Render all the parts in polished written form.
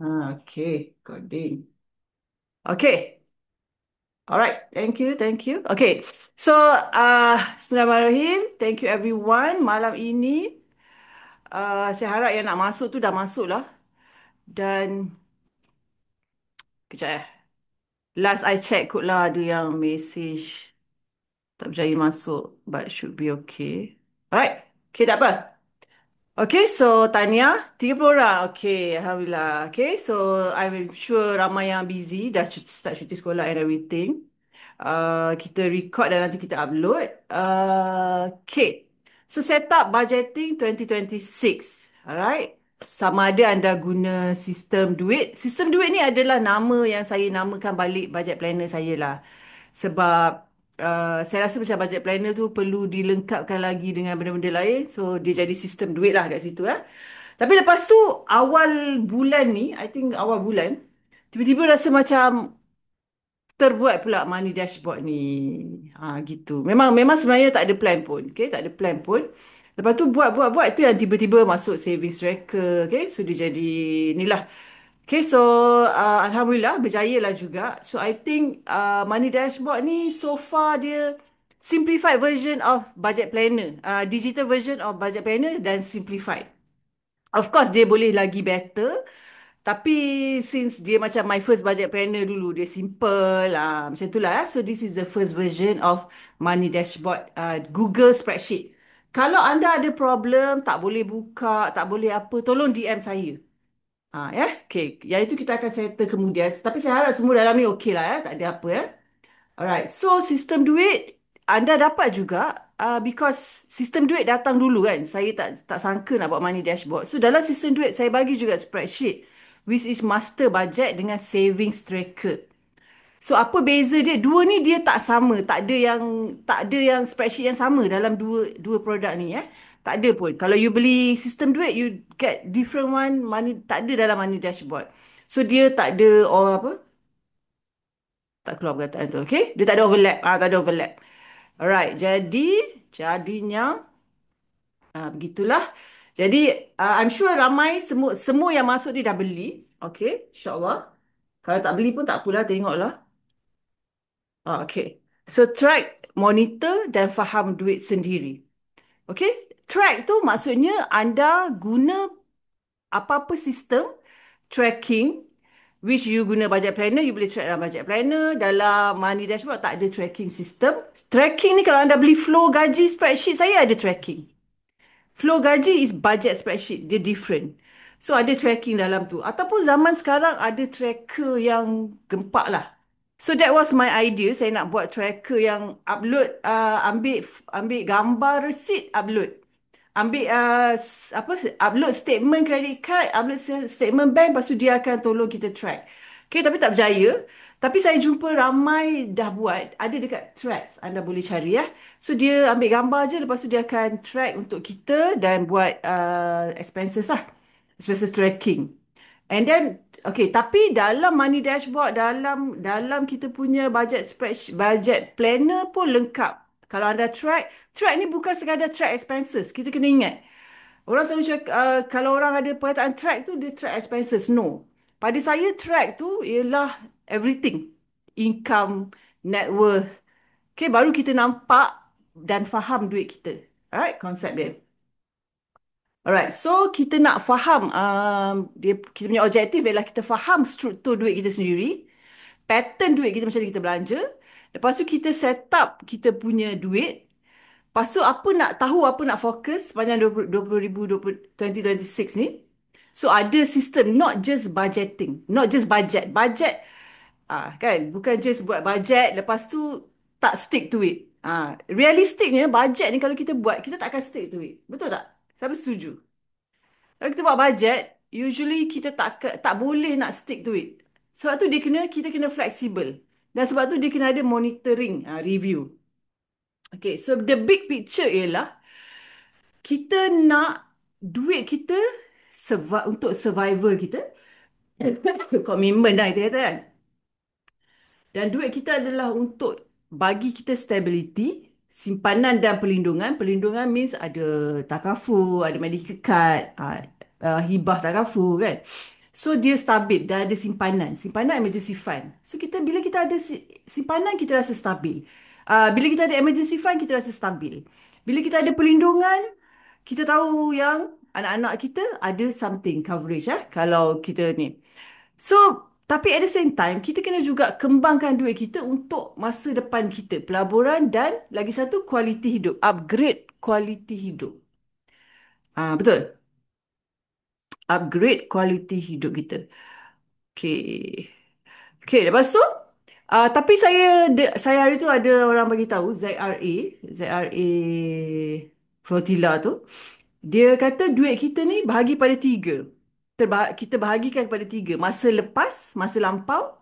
Okay, coding. Okay, alright. Thank you, thank you. Okay, so Bismillahirrahmanirrahim. Thank you everyone. Malam ini, saya harap yang nak masuk tu dah masuk lah. Dan kejap Last I check kot lah ada yang message tak berjaya masuk, but should be okay. Alright, okay tak apa. Okay, so Tania, 30 orang. Okay, Alhamdulillah. Okay, so I'm sure ramai yang busy, dah start cuti sekolah and everything. Kita record dan nanti kita upload. Okay, so set up budgeting 2026. Alright, sama ada anda guna sistem duit. Sistem duit ni adalah nama yang saya namakan balik budget planner saya lah. Sebab saya rasa macam budget planner tu perlu dilengkapkan lagi dengan benda-benda lain. So dia jadi sistem duit lah kat situ lah. Tapi lepas tu awal bulan ni, I think awal bulan, tiba-tiba rasa macam terbuat pula money dashboard ni. Gitu. Memang memang sebenarnya tak ada plan pun. Okay, tak ada plan pun. Lepas tu buat tu yang tiba-tiba masuk savings tracker. Okay, so dia jadi ni lah. Okay, so Alhamdulillah berjaya lah juga. So I think money dashboard ni so far dia simplified version of budget planner. Digital version of budget planner dan simplified. Of course dia boleh lagi better. Tapi since dia macam my first budget planner dulu, dia simple lah. Macam tu lah. So this is the first version of money dashboard Google spreadsheet. Kalau anda ada problem, tak boleh buka, tak boleh apa, tolong DM saya. Okay. Yang itu kita akan settle kemudian. Tapi saya harap semua dalam ni okey lah tak ada apa Alright. So sistem duit anda dapat juga because sistem duit datang dulu kan. Saya tak sangka nak buat money dashboard. So dalam sistem duit saya bagi juga spreadsheet which is master budget dengan savings tracker. So apa beza dia? Dua ni dia tak sama, tak ada yang spreadsheet yang sama dalam dua dua produk ni Tak ada pun. Kalau you beli sistem duit you get different one, money tak ada dalam money dashboard. So dia tak ada apa? Tak keluar perkataan tu, okay? Dia tak ada overlap. Tak ada overlap. Alright, jadinya begitulah. Jadi I'm sure ramai semua yang masuk ni dah beli, okay? InsyaAllah. Kalau tak beli pun tak apalah, tengoklah. Okay. So track, monitor dan faham duit sendiri. Okay? Track tu maksudnya anda guna apa-apa sistem tracking which you guna budget planner, you boleh track dalam budget planner. Dalam money dashboard tak ada tracking system. Tracking ni kalau anda beli flow gaji spreadsheet, saya ada tracking. Flow gaji is budget spreadsheet. Dia different. So ada tracking dalam tu. Ataupun zaman sekarang ada tracker yang gempak lah. So that was my idea. Saya nak buat tracker yang upload, ambil gambar receipt, upload. Ambil upload statement credit card, upload statement bank, lepas tu dia akan tolong kita track. Okay, tapi tak berjaya. Tapi saya jumpa ramai dah buat. Ada dekat Threads. Anda boleh cari So dia ambil gambar je, lepas tu dia akan track untuk kita dan buat expenses lah. Expenses tracking. And then, okay, tapi dalam money dashboard, dalam kita punya budget spreadsheet, budget planner pun lengkap. Kalau anda track ni bukan sekadar track expenses. Kita kena ingat. Orang selalu cakap, kalau orang ada perkataan track tu, dia track expenses. No. Pada saya, track tu ialah everything. Income, net worth. Okay, baru kita nampak dan faham duit kita. Alright, konsep dia. Alright, so kita nak faham kita punya objektif ialah kita faham struktur duit kita sendiri, pattern duit kita macam mana kita belanja. Lepas tu kita set up kita punya duit. Lepas tu apa nak fokus sepanjang 2026 ni. So ada sistem, not just budgeting, not just budget. Budget kan bukan just buat budget lepas tu tak stick to it. Realistiknya budget ni kalau kita buat kita tak akan stick to it. Betul tak? Siapa setuju? Kalau kita buat budget, usually kita tak boleh nak stick to it. Sebab tu kita kena flexible. Dan sebab tu dia kena ada monitoring, review. Okay, so the big picture ialah kita nak duit kita untuk survival kita. Komitmen dah kita kata kan. Dan duit kita adalah untuk bagi kita stability, simpanan dan perlindungan. Perlindungan means ada takaful, ada medical card, hibah takaful kan. So dia stabil, dah ada simpanan. Simpanan emergency fund. So bila kita ada simpanan, kita rasa stabil. Bila kita ada emergency fund, kita rasa stabil. Bila kita ada perlindungan, kita tahu yang anak-anak kita ada something coverage kalau kita ni. So, tapi at the same time, kita kena juga kembangkan duit kita untuk masa depan kita, pelaburan dan lagi satu kualiti hidup, upgrade kualiti hidup. Betul. Upgrade kualiti hidup kita. Okay. Okay, lepas tu, tapi saya hari tu ada orang bagi tahu ZRA Flotilla tu, dia kata duit kita ni bahagi pada tiga. Kita bahagikan kepada tiga. Masa lepas, masa lampau,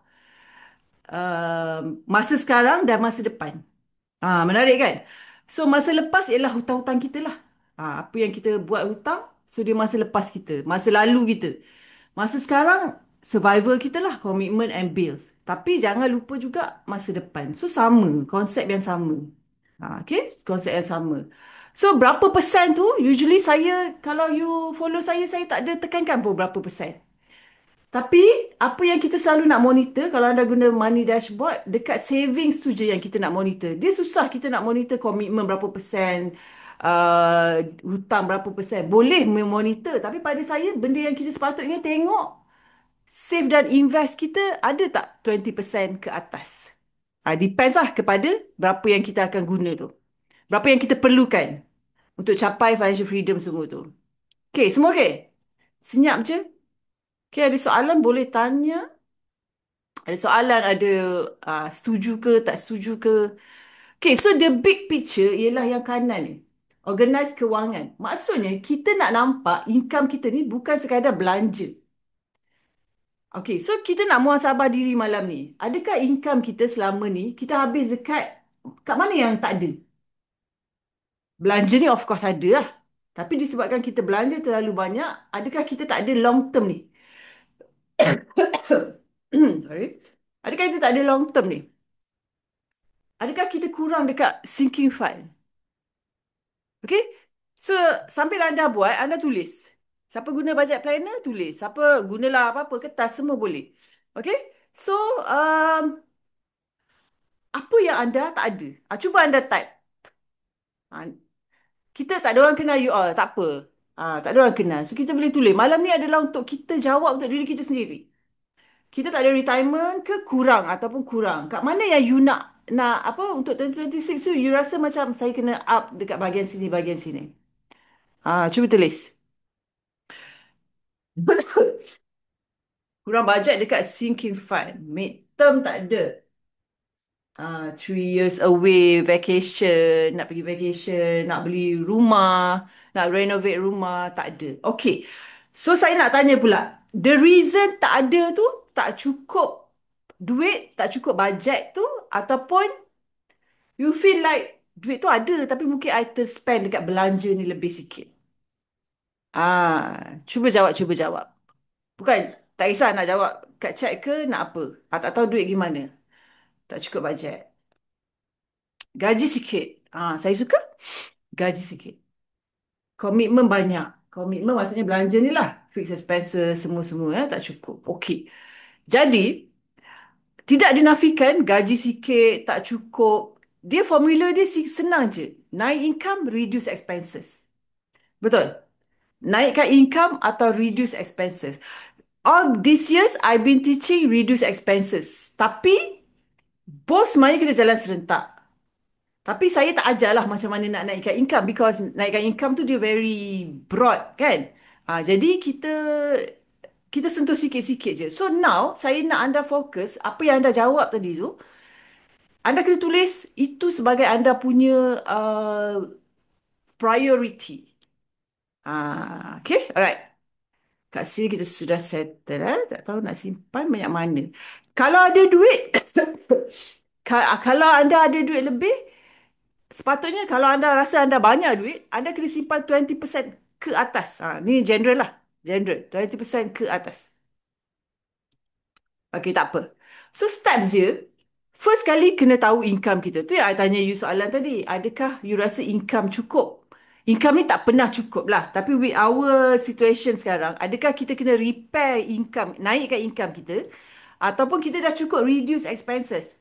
masa sekarang dan masa depan. Menarik kan? So masa lepas ialah hutang-hutang kita lah. Apa yang kita buat hutang, so dia masa lepas kita, masa lalu kita. Masa sekarang, survival kita lah, commitment and bills. Tapi jangan lupa juga masa depan. So sama, konsep yang sama. Okay, konsep yang sama. So berapa persen tu, usually saya, kalau you follow saya tak ada tekankan pun berapa persen. Tapi apa yang kita selalu nak monitor kalau anda guna money dashboard, dekat savings tu je yang kita nak monitor. Dia susah kita nak monitor komitmen berapa persen, hutang berapa persen. Boleh memonitor, tapi pada saya benda yang kita sepatutnya tengok, save dan invest kita ada tak 20% ke atas. Depends lah kepada berapa yang kita akan guna tu. Berapa yang kita perlukan untuk capai financial freedom semua tu. Okay, semua okay? Senyap je. Okay, ada soalan boleh tanya. Ada soalan, ada setuju ke, tak setuju ke. Okay, so the big picture ialah yang kanan ni. Organize kewangan. Maksudnya, kita nak nampak income kita ni bukan sekadar belanja. Okay, so kita nak muhasabah diri malam ni. Adakah income kita selama ni, kita habis dekat, kat mana yang tak ada? Belanja ni of course ada lah. Tapi disebabkan kita belanja terlalu banyak, adakah kita tak ada long term ni? Sorry. Adakah kita tak ada long term ni? Adakah kita kurang dekat sinking fund? Okay? So, sambil anda buat, anda tulis. Siapa guna budget planner, tulis. Siapa gunalah apa-apa, kertas, semua boleh. Okay? So, apa yang anda tak ada? Cuba anda type. Ah, kita tak ada orang kenal you all, tak apa. Tak ada orang kenal. So, kita boleh tulis. Malam ni adalah untuk kita jawab untuk diri kita sendiri. Kita tak ada retirement ke kurang ataupun kurang. Kat mana yang you nak apa untuk 2026 tu you rasa macam saya kena up dekat bahagian sini. Cuba tulis. Kurang bajet dekat sinking fund. Midterm tak ada. 3 years away, vacation, nak pergi vacation, nak beli rumah, nak renovate rumah, tak ada. Okay. So saya nak tanya pula. The reason tak ada tu, tak cukup duit, tak cukup bajet tu, ataupun you feel like duit tu ada, tapi mungkin I terspend dekat belanja ni lebih sikit. Cuba jawab. Bukan, tak kisah nak jawab kat chat ke, nak apa. Tak tahu duit gimana. Tak cukup bajet. Gaji sikit. Saya suka gaji sikit. Komitmen banyak. Komitmen maksudnya belanja ni lah. Fixed expenses, semua-semua tak cukup. Okey. Jadi, tidak dinafikan gaji sikit, tak cukup. Dia formula dia senang je. Naik income, reduce expenses. Betul? Naikkan income atau reduce expenses. All these years, I've been teaching reduce expenses. Tapi, bos semuanya kena jalan serentak. Tapi saya tak ajarlah macam mana nak naikkan income because naikkan income tu dia very broad kan. Jadi kita sentuh sikit-sikit je. So now saya nak anda fokus apa yang anda jawab tadi tu. Anda kena tulis itu sebagai anda punya priority. Okay, alright. Kat sini kita sudah settle. Tak tahu nak simpan banyak mana. Kalau ada duit, kalau anda ada duit lebih, sepatutnya kalau anda rasa anda banyak duit, anda kena simpan 20% ke atas. Ni general lah. General. 20% ke atas. Okey, tak apa. So, steps dia, first kali kena tahu income kita. Tu yang I tanya you soalan tadi. Adakah you rasa income cukup? Income ni tak pernah cukup lah. Tapi with our situation sekarang, adakah kita kena repair income, naikkan income kita, ataupun kita dah cukup reduce expenses?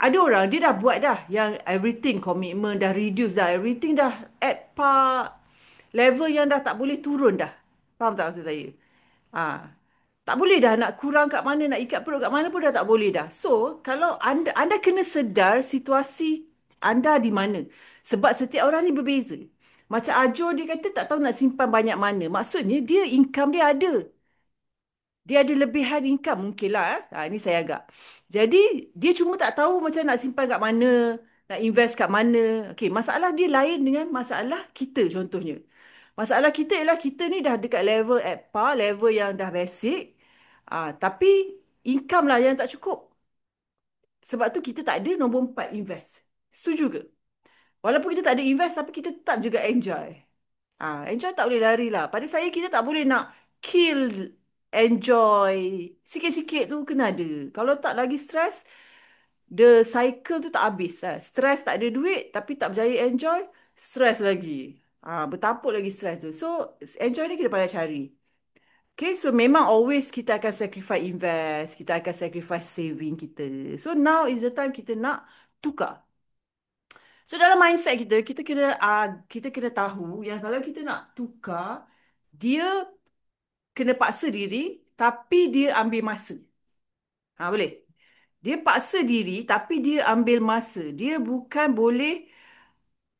Ada orang dia dah buat dah yang everything commitment dah reduce dah, everything dah at par level yang dah tak boleh turun dah. Faham tak maksud saya? Ah, tak boleh dah nak kurang kat mana, nak ikat perut kat mana pun dah tak boleh dah. So, kalau anda kena sedar situasi anda di mana. Sebab setiap orang ni berbeza. Macam Ajo dia kata tak tahu nak simpan banyak mana. Maksudnya dia income dia ada. Dia ada lebihan income mungkin lah. Ini saya agak. Jadi dia cuma tak tahu macam nak simpan kat mana, nak invest kat mana. Okey, masalah dia lain dengan masalah kita contohnya. Masalah kita ialah kita ni dah dekat level at par, level yang dah basic. Tapi income lah yang tak cukup. Sebab tu kita tak ada nombor 4 invest. Setuju ke? Walaupun kita tak ada invest tapi kita tetap juga enjoy. Enjoy tak boleh lari lah. Pada saya kita tak boleh nak kill enjoy. Sikit-sikit tu kena ada. Kalau tak lagi stress, the cycle tu tak habis. Stress tak ada duit tapi tak berjaya enjoy, stress lagi. Bertapuk lagi stress tu. So, enjoy ni kita pandai cari. Okay, so memang always kita akan sacrifice invest, kita akan sacrifice saving kita. So now is the time kita nak tukar. So dalam mindset kita, kita kena tahu yang kalau kita nak tukar, dia kena paksa diri, tapi dia ambil masa. Boleh? Dia paksa diri, tapi dia ambil masa. Dia bukan boleh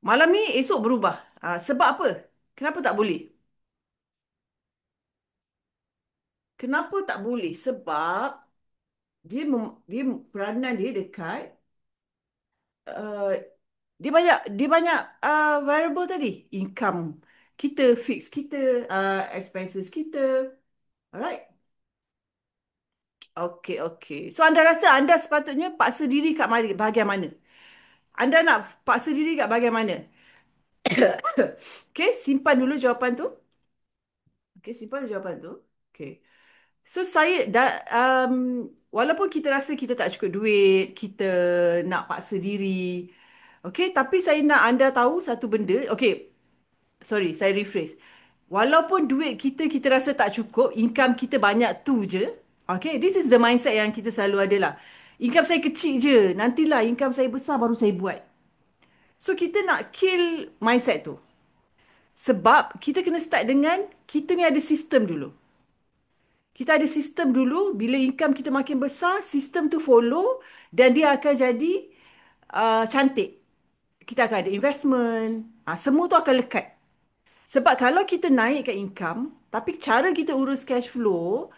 malam ni, esok berubah. Sebab apa? Kenapa tak boleh? Kenapa tak boleh? Sebab dia peranan dia dekat uh, dia banyak variable tadi. Income kita, fix kita, expenses kita. Alright? Okey, okey. So anda rasa anda sepatutnya paksa diri kat bahagian mana? Anda nak paksa diri kat bahagian mana? Okey, simpan dulu jawapan tu. Okey, simpan dulu jawapan tu. Okey. So walaupun kita rasa kita tak cukup duit, kita nak paksa diri. Okey, tapi saya nak anda tahu satu benda. Okey, sorry, saya rephrase. Walaupun duit kita rasa tak cukup, income kita banyak tu je. Okay, this is the mindset yang kita selalu ada lah. Income saya kecil je, nantilah income saya besar baru saya buat. So kita nak kill mindset tu. Sebab kita kena start dengan kita ni ada sistem dulu. Kita ada sistem dulu, bila income kita makin besar, sistem tu follow dan dia akan jadi cantik. Kita akan ada investment, semua tu akan lekat. Sebab kalau kita naikkan income, tapi cara kita urus cash flow,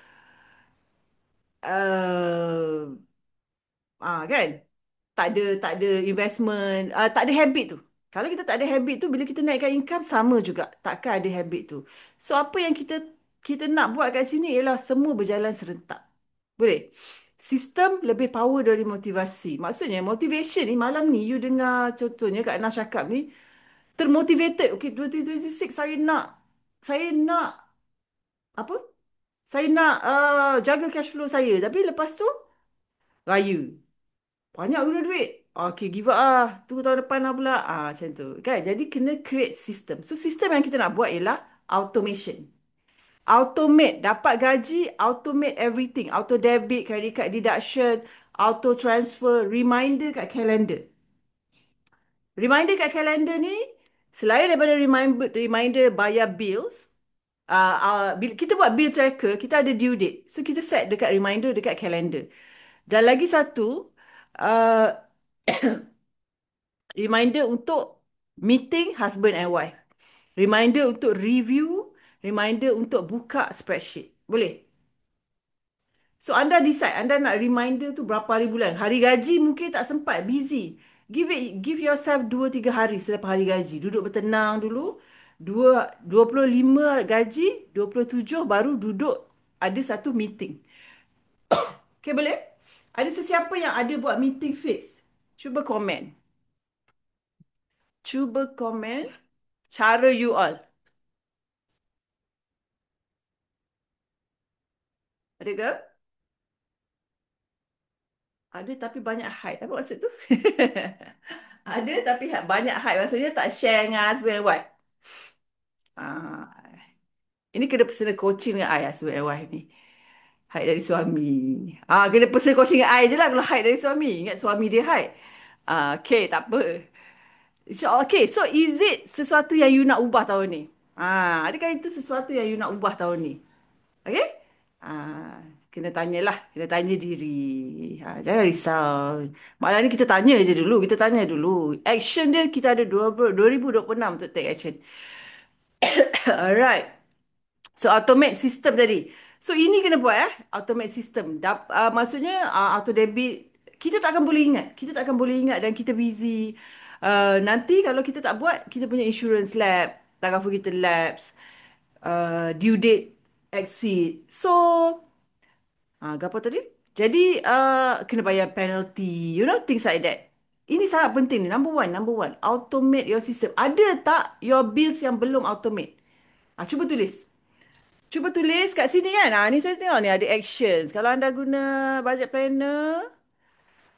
uh, kan? Tak ada investment, tak ada habit tu. Kalau kita tak ada habit tu, bila kita naikkan income, sama juga. Takkan ada habit tu. So, apa yang kita nak buat kat sini ialah semua berjalan serentak. Boleh? Sistem lebih power dari motivasi. Maksudnya, motivation ni, malam ni, you dengar contohnya Kak Nah cakap ni, termotivated. Okay, 2026 saya nak apa? Saya nak jaga cash flow saya. Tapi lepas tu, raya. Banyak guna duit. Okay, give up ah. Tunggu tahun depan lah pula. Macam tu. Kan? Jadi, kena create system. So, sistem yang kita nak buat ialah automation. Automate. Dapat gaji, automate everything. Auto debit, credit card deduction, auto transfer, reminder kat calendar. Reminder kat calendar ni, selain daripada reminder bayar bills, kita buat bill tracker, kita ada due date. So, kita set dekat reminder dekat calendar. Dan lagi satu, uh, reminder untuk meeting husband and wife. Reminder untuk review, reminder untuk buka spreadsheet. Boleh? So anda decide anda nak reminder tu berapa hari bulan. Hari gaji mungkin tak sempat, busy. Give yourself 2 3 hari selepas hari gaji. Duduk bertenang dulu. 25 gaji, 27 baru duduk ada satu meeting. Okay, boleh? Ada sesiapa yang ada buat meeting fix? Cuba komen. Cuba komen cara you all. Ada ke? Ada tapi banyak hide. Apa maksud tu? Ada tapi banyak hide. Maksudnya tak share dengan husband and wife. Ah, ini kena personal coaching dengan I lah, husband and wife ni. Hide dari suami. Kena personal coaching dengan I je lah kalau hide dari suami. Ingat suami dia hide. Okay, tak apa. Okay, so is it sesuatu yang you nak ubah tahun ni? Adakah itu sesuatu yang you nak ubah tahun ni? Okay? Kena tanyalah, kena tanya diri. Jangan risau. Malam ni kita tanya je dulu, kita tanya dulu. Action dia kita ada 2026 untuk take action. Alright. So automate system tadi. So ini kena buat automate system. Maksudnya auto debit kita tak akan boleh ingat. Kita tak akan boleh ingat dan kita busy. Nanti kalau kita tak buat, kita punya insurance lap, takaful kita lapse, due date exceed. So apa tadi? Jadi kena bayar penalty, things like that. Ini sangat penting ni. Number one, automate your system. Ada tak your bills yang belum automate? Cuba tulis. Cuba tulis kat sini kan. Ni saya tengok ni ada actions. Kalau anda guna budget planner,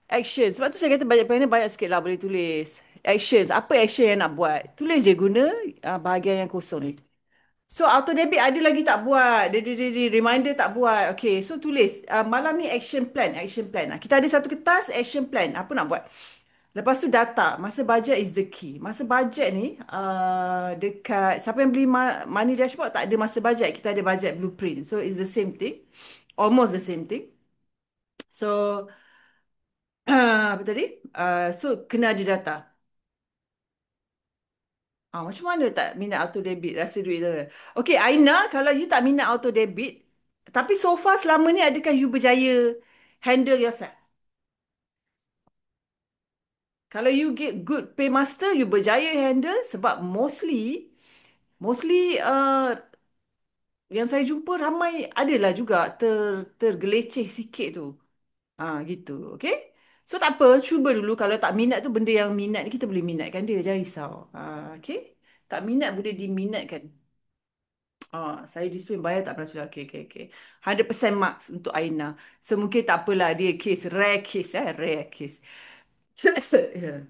actions. Sebab tu saya kata budget planner banyak sikit lah boleh tulis. Actions. Apa action yang nak buat? Tulis je guna bahagian yang kosong ni. So auto debit ada lagi tak buat. Reminder tak buat. Okay, so tulis. Malam ni action plan. Action plan. Kita ada satu kertas action plan. Apa nak buat? Lepas tu data. Masa budget is the key. Masa budget ni dekat siapa yang beli money dashboard tak ada masa budget. Kita ada budget blueprint. So it's the same thing. Almost the same thing. So apa tadi? So kena ada data. Macam mana tak minat auto debit rasa duit tu? Okay, Aina, kalau you tak minat auto debit, tapi so far selama ni adakah you berjaya handle yourself? Kalau you get good paymaster, you berjaya handle sebab mostly yang saya jumpa ramai adalah juga tergeleceh sikit tu. Gitu. Okay? So tak apa, cuba dulu kalau tak minat tu benda yang minat ni kita boleh minatkan dia, jangan risau. Okay? Tak minat boleh diminatkan. Saya disiplin bayar tak pernah silap. Okay, okay, okay. 100% marks untuk Aina. So mungkin tak apalah dia case, rare case rare case. Yeah.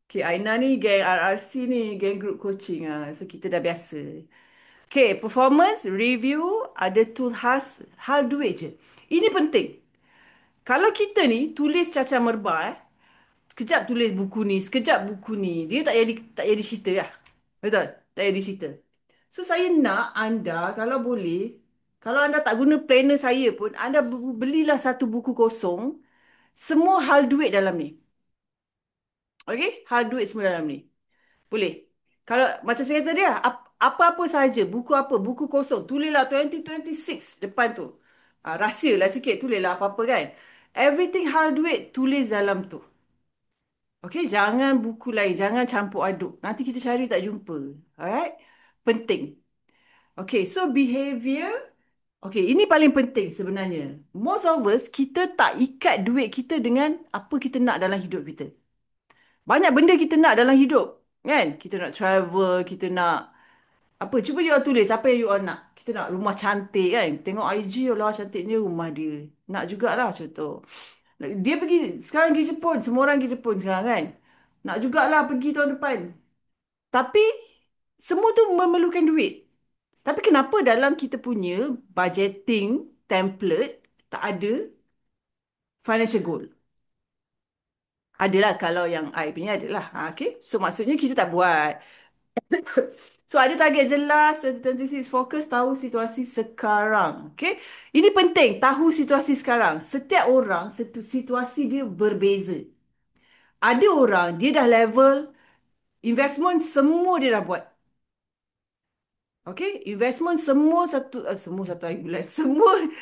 Okay, Aina ni geng RRC ni, geng group coaching So kita dah biasa. Okay, performance review ada tool khas, hal duit je. Ini penting. Kalau kita ni tulis cacah merbah sekejap tulis buku ni, sekejap buku ni, dia tak jadi cerita lah. Betul? Tak jadi cerita. So saya nak anda kalau boleh, kalau anda tak guna planner saya pun, anda belilah satu buku kosong, semua hal duit dalam ni. Okey? Hal duit semua dalam ni. Boleh. Kalau macam saya kata dia, apa-apa saja, buku apa, buku kosong, tulislah 2026 depan tu. Rahsialah sikit, tulislah apa-apa kan. Everything hal duit, tulis dalam tu. Okey, jangan buku lain, jangan campur aduk. Nanti kita cari tak jumpa. Alright? Penting. Okay, so behavior. Okay, ini paling penting sebenarnya. Most of us, kita tak ikat duit kita dengan apa kita nak dalam hidup kita. Banyak benda kita nak dalam hidup. Kan? Kita nak travel, kita nak apa. Cuba you all tulis apa yang you all nak. Kita nak rumah cantik kan. Tengok IG, Allah cantiknya rumah dia. Nak jugalah contoh. Dia pergi, sekarang pergi Jepun. Semua orang pergi Jepun sekarang kan. Nak jugalah pergi tahun depan. Tapi, semua tu memerlukan duit. Tapi kenapa dalam kita punya budgeting template tak ada financial goal? Adalah kalau yang I punya adalah. Okay. So maksudnya kita tak buat. So ada target jelas 2026 fokus tahu situasi sekarang. Okay. Ini penting tahu situasi sekarang. Setiap orang situasi dia berbeza. Ada orang dia dah level investment semua dia dah buat. Okay, investment semua satu hari bulan.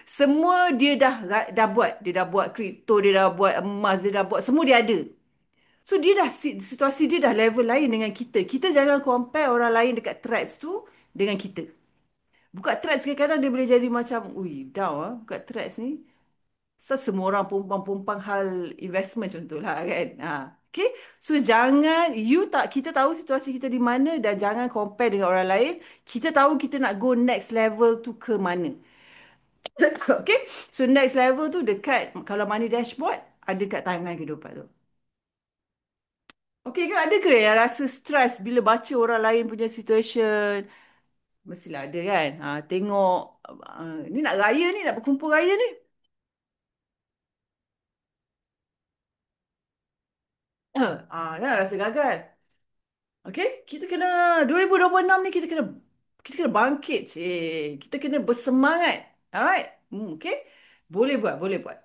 Semua dia dah buat. Dia dah buat kripto, dia dah buat emas, dia dah buat semua dia ada. So dia dah situasi dia dah level lain dengan kita. Kita jangan compare orang lain dekat threads tu dengan kita. Buka threads kadang-kadang dia boleh jadi macam, ui, down buka threads ni. So, semua orang pompang-pompang hal investment contohlah kan. Okay. So jangan kita tahu situasi kita di mana dan jangan compare dengan orang lain. Kita tahu kita nak go next level tu ke mana. Okay. So next level tu dekat kalau money dashboard ada kat timeline kehidupan tu. Okay ke ada ke yang rasa stress bila baca orang lain punya situation? Mestilah ada kan. Tengok ni nak raya ni, nak berkumpul raya ni. Dah rasa gagal. Okey, kita kena 2026 ni kita kena bangkit, cik. Kita kena bersemangat. Alright. Okey. Boleh buat, boleh buat.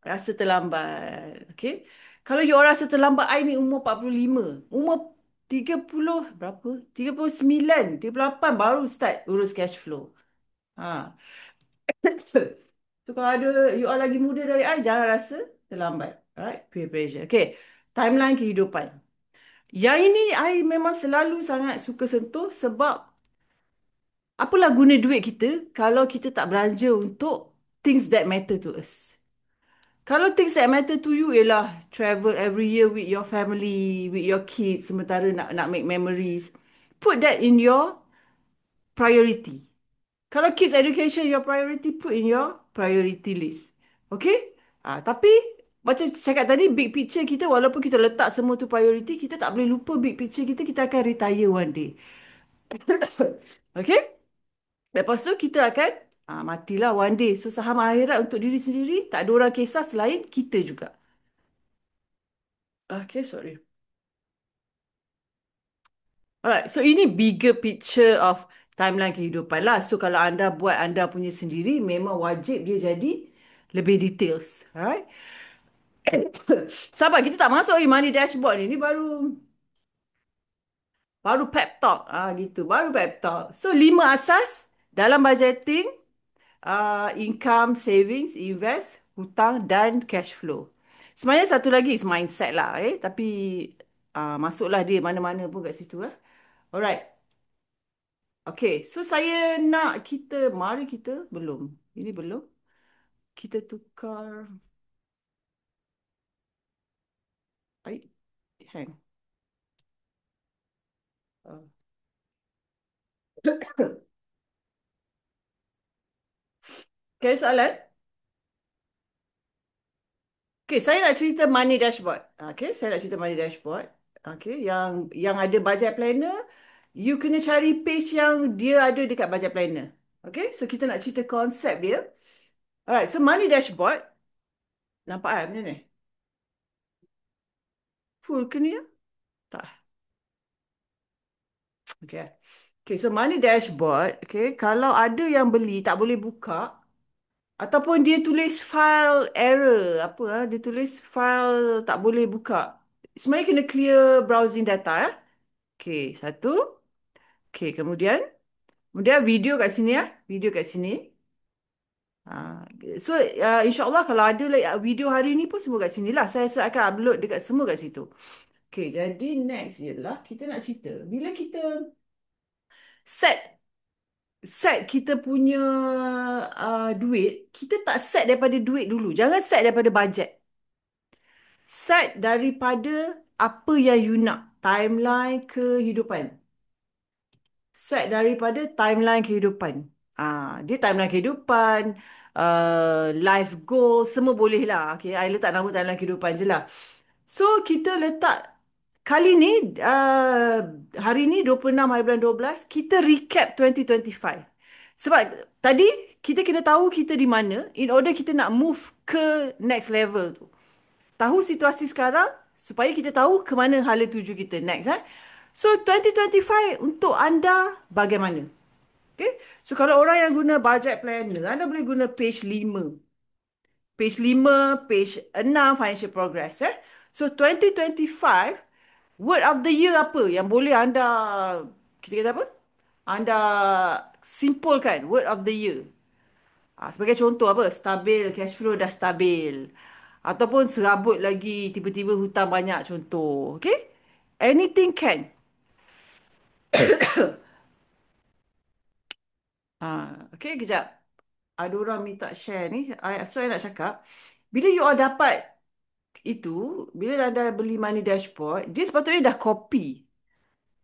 Rasa terlambat. Okey. Kalau you orang rasa terlambat, I ni umur 45. Umur 30 berapa? 39, 38 baru start urus cash flow. Ha. So kalau ada you all lagi muda dari I, jangan rasa terlambat. Alright, peer pressure. Okay, timeline kehidupan. Yang ini I memang selalu sangat suka sentuh sebab apalah guna duit kita kalau kita tak belanja untuk things that matter to us. Kalau things that matter to you ialah travel every year with your family, with your kids, sementara nak make memories. Put that in your priority. Kalau kids education your priority, put in your priority list. Okay? Tapi macam cakap tadi, big picture kita walaupun kita letak semua tu priority, kita tak boleh lupa big picture kita, kita akan retire one day. Okay? Lepas tu kita akan matilah one day. So saham akhirat untuk diri sendiri, tak ada orang kisah selain kita juga. Okay, sorry. Alright, so ini bigger picture of timeline kehidupan lah. So kalau anda buat anda punya sendiri, memang wajib dia jadi lebih details. Alright? Sabar, kita tak masuk lagi money dashboard ni. Ni baru pep talk. Gitu, baru pep talk. So, 5 asas dalam budgeting, income, savings, invest, hutang dan cash flow. Sebenarnya satu lagi is mindset lah. Tapi masuklah dia mana-mana pun kat situ. Alright. Okay, so saya nak mari kita, belum. Ini belum. Kita tukar, ai, hang. Uh. Okay, soalan? Okay, saya nak cerita money dashboard. Okay, saya nak cerita money dashboard. Okay, yang ada budget planner, you kena cari page yang dia ada dekat budget planner. Okay, so kita nak cerita konsep dia. Alright, so money dashboard, nampak kan macam ni? Full ke ni ya? Tak. Okay. Okay, so money dashboard, okay, kalau ada yang beli tak boleh buka, ataupun dia tulis file error, apa dia tulis file tak boleh buka. Sebenarnya kena clear browsing data. Okay, satu. Okay, kemudian video kat sini ya. Video kat sini. So, insyaAllah kalau ada video hari ni pun semua kat sini lah. Saya akan upload dekat semua kat situ. Okay, jadi next ialah kita nak cerita. Bila kita set set kita punya duit, kita tak set daripada duit dulu. Jangan set daripada bajet. Set daripada apa yang you nak. Timeline kehidupan. Set daripada timeline kehidupan. Dia timeline kehidupan, life goal, semua boleh lah. Okay, I letak nama timeline kehidupan je lah. So, kita letak kali ni, hari ni 26 hari bulan 12, kita recap 2025. Sebab tadi kita kena tahu kita di mana in order kita nak move ke next level tu. Tahu situasi sekarang supaya kita tahu ke mana hala tuju kita next. So 2025 untuk anda bagaimana? Okay? So kalau orang yang guna budget planner, anda boleh guna page 5. Page 5, page 6 financial progress. So 2025 word of the year apa yang boleh anda, kita kata apa? Anda simpulkan word of the year. Sebagai contoh apa? Stabil, cash flow dah stabil. Ataupun serabut lagi, tiba-tiba hutang banyak contoh. Okay? Anything can. Okay, kejap. Ada orang minta share ni. So, saya nak cakap. Bila you all dapat itu, bila anda beli money dashboard, dia sepatutnya dah copy.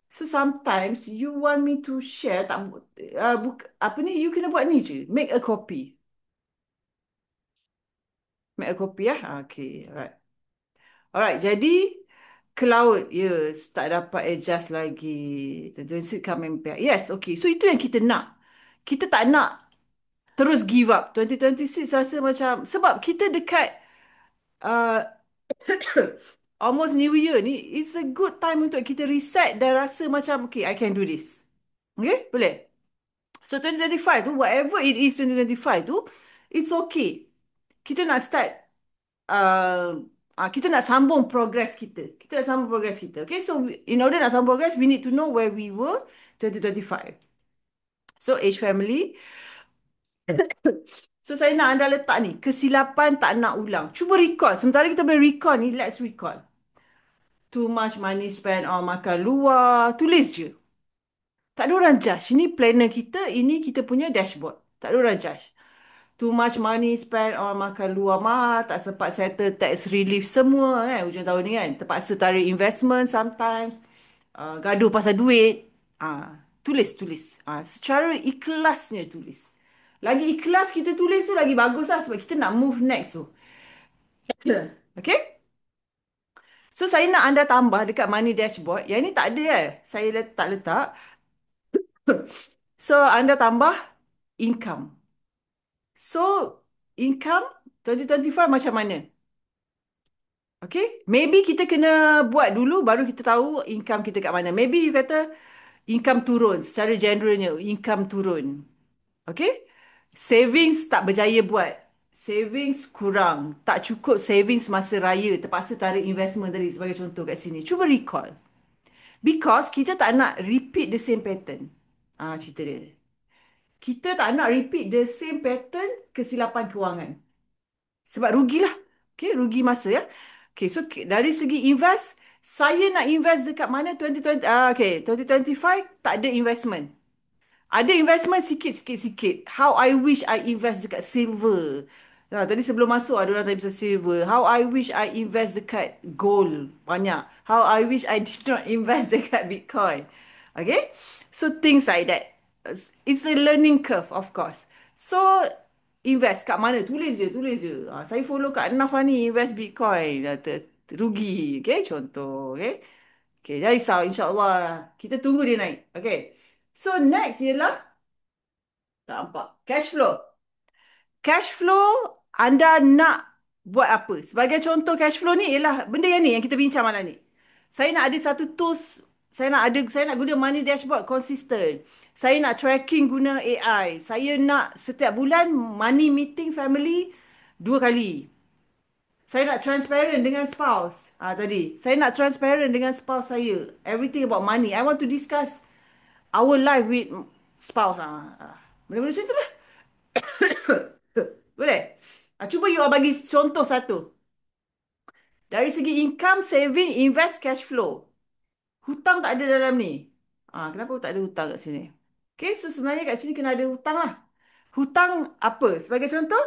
So, sometimes you want me to share. Tak, apa ni, you kena buat ni je. Make a copy. Make a copy ya. Okay, alright. Alright, jadi ke laut. Yes, tak dapat adjust lagi. Tentu coming back. Yes, okay. So itu yang kita nak. Kita tak nak terus give up. 2026 rasa macam sebab kita dekat uh, almost New Year ni, it's a good time untuk kita reset dan rasa macam okay, I can do this. Okay, boleh? So 2025 tu, whatever it is 2025 tu, it's okay. Kita nak start, uh, kita nak sambung progress kita. Kita nak sambung progress kita. Okay, so in order nak sambung progress, we need to know where we were 2025. So age family. So saya nak anda letak ni, kesilapan tak nak ulang. Cuba recall. Sementara kita boleh recall ni, let's recall. Too much money spent on makan luar. Tulis je. Tak ada orang judge. Ini planner kita, ini kita punya dashboard. Tak ada orang judge. Too much money spent on makan luar mahal, tak sempat settle tax relief semua kan, hujung tahun ni kan. Terpaksa tarik investment sometimes. Gaduh pasal duit. Tulis. Secara ikhlasnya tulis. Lagi ikhlas kita tulis tu lagi bagus lah sebab kita nak move next tu. Okay? So saya nak anda tambah dekat money dashboard. Yang ni tak ada saya letak. So anda tambah income. So income 2025 macam mana? Okay? Maybe kita kena buat dulu baru kita tahu income kita kat mana. Maybe you kata income turun. Secara generalnya income turun. Okay? Savings tak berjaya buat. Savings kurang. Tak cukup savings masa raya. Terpaksa tarik investment tadi sebagai contoh kat sini. Cuba recall. Because kita tak nak repeat the same pattern. Cerita dia. Kita tak nak repeat the same pattern kesilapan kewangan. Sebab rugilah. Okay, rugi masa ya. Okay, so dari segi invest, saya nak invest dekat mana 2020, okay, 2025 tak ada investment. Ada investment sikit. How I wish I invest dekat silver. Tadi sebelum masuk ada orang tanya pasal silver. How I wish I invest dekat gold. Banyak. How I wish I did not invest dekat Bitcoin. Okay? So things like that. It's a learning curve, of course. So invest kat mana? Tulis je. Saya follow Kak Naf ni invest Bitcoin. Rugi. Okay? Contoh. Okay? Okay, jangan risau. InsyaAllah. Kita tunggu dia naik. Okay. So next ialah tak nampak. Cash flow. Cash flow anda nak buat apa? Sebagai contoh cash flow ni ialah benda yang ni yang kita bincang malam ni. Saya nak ada satu tools, saya nak guna money dashboard konsisten. Saya nak tracking guna AI. Saya nak setiap bulan money meeting family 2 kali. Saya nak transparent dengan spouse. Tadi. Saya nak transparent dengan spouse saya. Everything about money. I want to discuss our life with spouse. Benda-benda macam tu lah. Boleh? Cuba you all bagi contoh satu. Dari segi income, saving, invest, cash flow. Hutang tak ada dalam ni. Kenapa tak ada hutang kat sini? Okay, so sebenarnya kat sini kena ada hutang lah. Hutang apa? Sebagai contoh,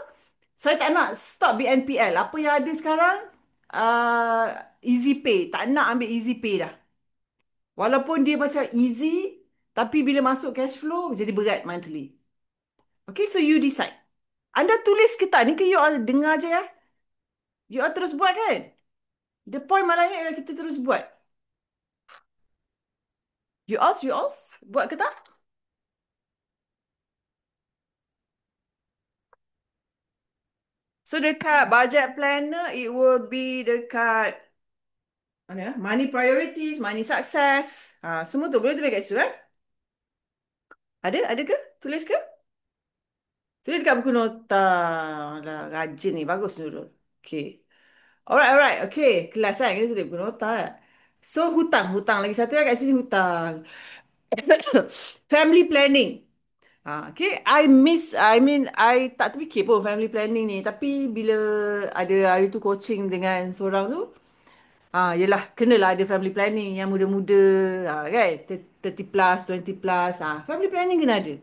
saya tak nak stop BNPL. Apa yang ada sekarang, Easy Pay. Tak nak ambil Easy Pay dah. Walaupun dia macam easy, tapi bila masuk cash flow, jadi berat monthly. Okay, so you decide. Anda tulis ke tak? Ni ke you all dengar je ya? You all terus buat kan? The point malam ni adalah kita terus buat. You all buat ke tak? So dekat budget planner, it will be dekat mana ya? Money priorities, money success. Semua tu boleh tulis kat situ. Ada ke? Tulis ke? Tulis dekat buku nota. Alah, rajin ni. Bagus Nurul. Okay. Alright. Okay. Kelas kan? Kita tulis buku nota. So, hutang. Lagi satu kat sini hutang. Family planning. Okay. I tak terfikir pun family planning ni. Tapi bila ada hari tu coaching dengan seorang tu, yelah, kenalah ada family planning yang muda-muda, kan? 30 plus, 20 plus. Family planning kena ada.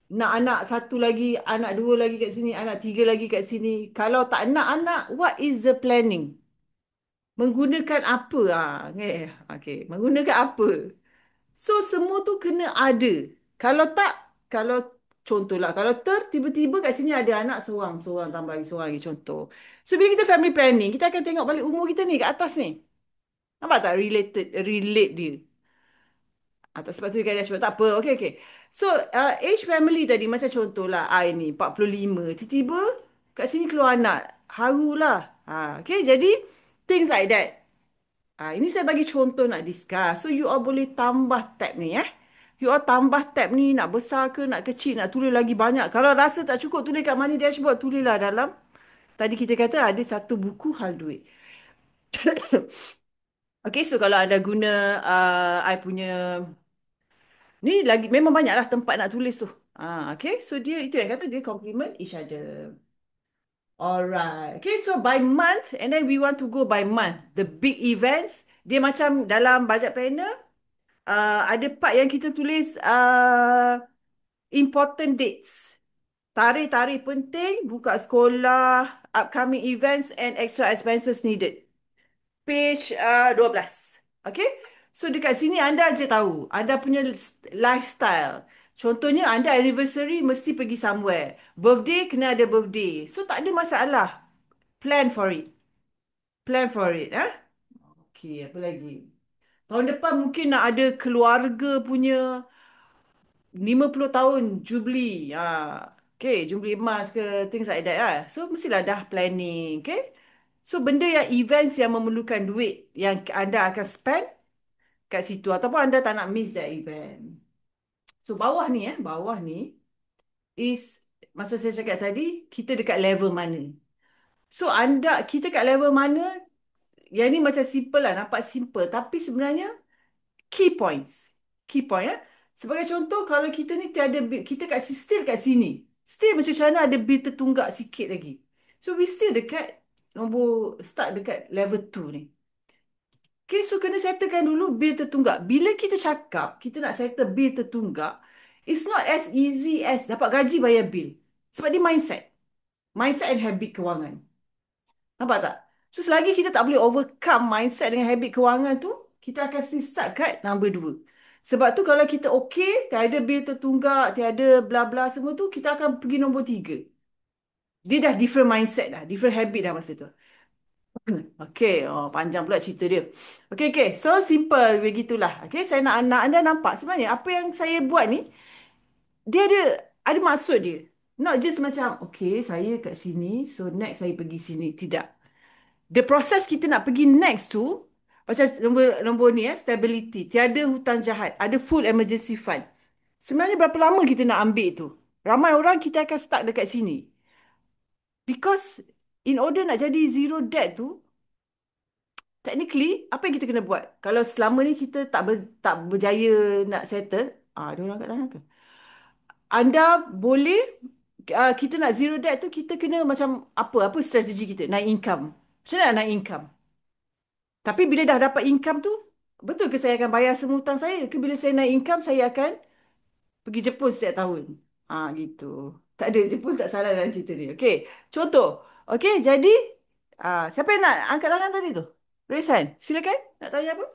Nak anak satu lagi, anak dua lagi kat sini, anak tiga lagi kat sini. Kalau tak nak anak, what is the planning? Menggunakan apa? Okay. Menggunakan apa? So, semua tu kena ada. Kalau tak, kalau contohlah, kalau tiba-tiba kat sini ada anak seorang tambah lagi seorang lagi contoh. So, bila kita family planning, kita akan tengok balik umur kita ni kat atas ni. Nampak tak relate dia. Tak sebab tu dekat dashboard. Tak apa. Okey, okey. So, age family tadi macam contohlah I ni 45. Tiba-tiba kat sini keluar anak. Harulah. Okay, jadi things like that. Ini saya bagi contoh nak discuss. So, you all boleh tambah tab ni, eh. You all tambah tab ni, nak besar ke, nak kecil, nak tulis lagi banyak. Kalau rasa tak cukup tulis kat money dashboard, tulislah dalam. Tadi kita kata ada satu buku hal duit. Okay, so kalau anda guna I punya, ni lagi memang banyaklah tempat nak tulis tu. Okay, so dia itu yang kata dia complement each other. Alright. Okay, so by month and then we want to go by month. The big events, dia macam dalam budget planner, ada part yang kita tulis important dates. Tarikh-tarikh penting, buka sekolah, upcoming events and extra expenses needed. Page 12. Okay? So dekat sini anda je tahu. Anda punya lifestyle. Contohnya anda anniversary mesti pergi somewhere. Birthday kena ada birthday. So tak ada masalah. Plan for it. Plan for it. Okay, apa lagi? Tahun depan mungkin nak ada keluarga punya 50 tahun Jubilee. Okay, Jubilee emas ke, things like that. So, mestilah dah planning. Okay? So, benda yang events yang memerlukan duit yang anda akan spend kat situ. Ataupun anda tak nak miss that event. So, bawah ni is, masa saya cakap tadi, kita dekat level mana. So, kita kat level mana, yang ni macam simple lah, nampak simple. Tapi sebenarnya, key points. Key point, ya. Sebagai contoh, kalau kita ni tiada bil, kita still kat sini. Still macam mana ada bil tertunggak sikit lagi. So, we still dekat start dekat level 2 ni. Okay, so kena settlekan dulu bil tertunggak. Bila kita cakap, kita nak settle bil tertunggak, it's not as easy as dapat gaji bayar bil. Sebab dia mindset. Mindset and habit kewangan. Nampak tak? So, selagi kita tak boleh overcome mindset dengan habit kewangan tu, kita akan still start kat number 2. Sebab tu kalau kita okay, tiada bil tertunggak, tiada bla bla semua tu, kita akan pergi nombor 3. Dia dah different mindset dah, different habit dah masa tu. Okay, panjang pula cerita dia. Okay, okay. So, simple begitulah. Okay, saya nak anda nampak sebenarnya apa yang saya buat ni, dia ada maksud dia. Not just macam, okay, saya kat sini, so next saya pergi sini. Tidak. The process kita nak pergi next tu, macam nombor ni, stability. Tiada hutang jahat. Ada full emergency fund. Sebenarnya berapa lama kita nak ambil tu? Ramai orang kita akan stuck dekat sini. Because in order nak jadi zero debt tu, technically, apa yang kita kena buat? Kalau selama ni kita tak berjaya nak settle, ada orang kat sana ke? Anda boleh, kita nak zero debt tu, kita kena macam apa strategi kita? Naik income. Macam mana nak naik income? Tapi bila dah dapat income tu, betul ke saya akan bayar semua hutang saya? Ke bila saya naik income, saya akan pergi Jepun setiap tahun? Gitu. Tak ada, Jepun tak salah dalam cerita ni. Okey, contoh. Okey, jadi, siapa yang nak angkat tangan tadi tu? Raise hand. Silakan. Nak tanya apa?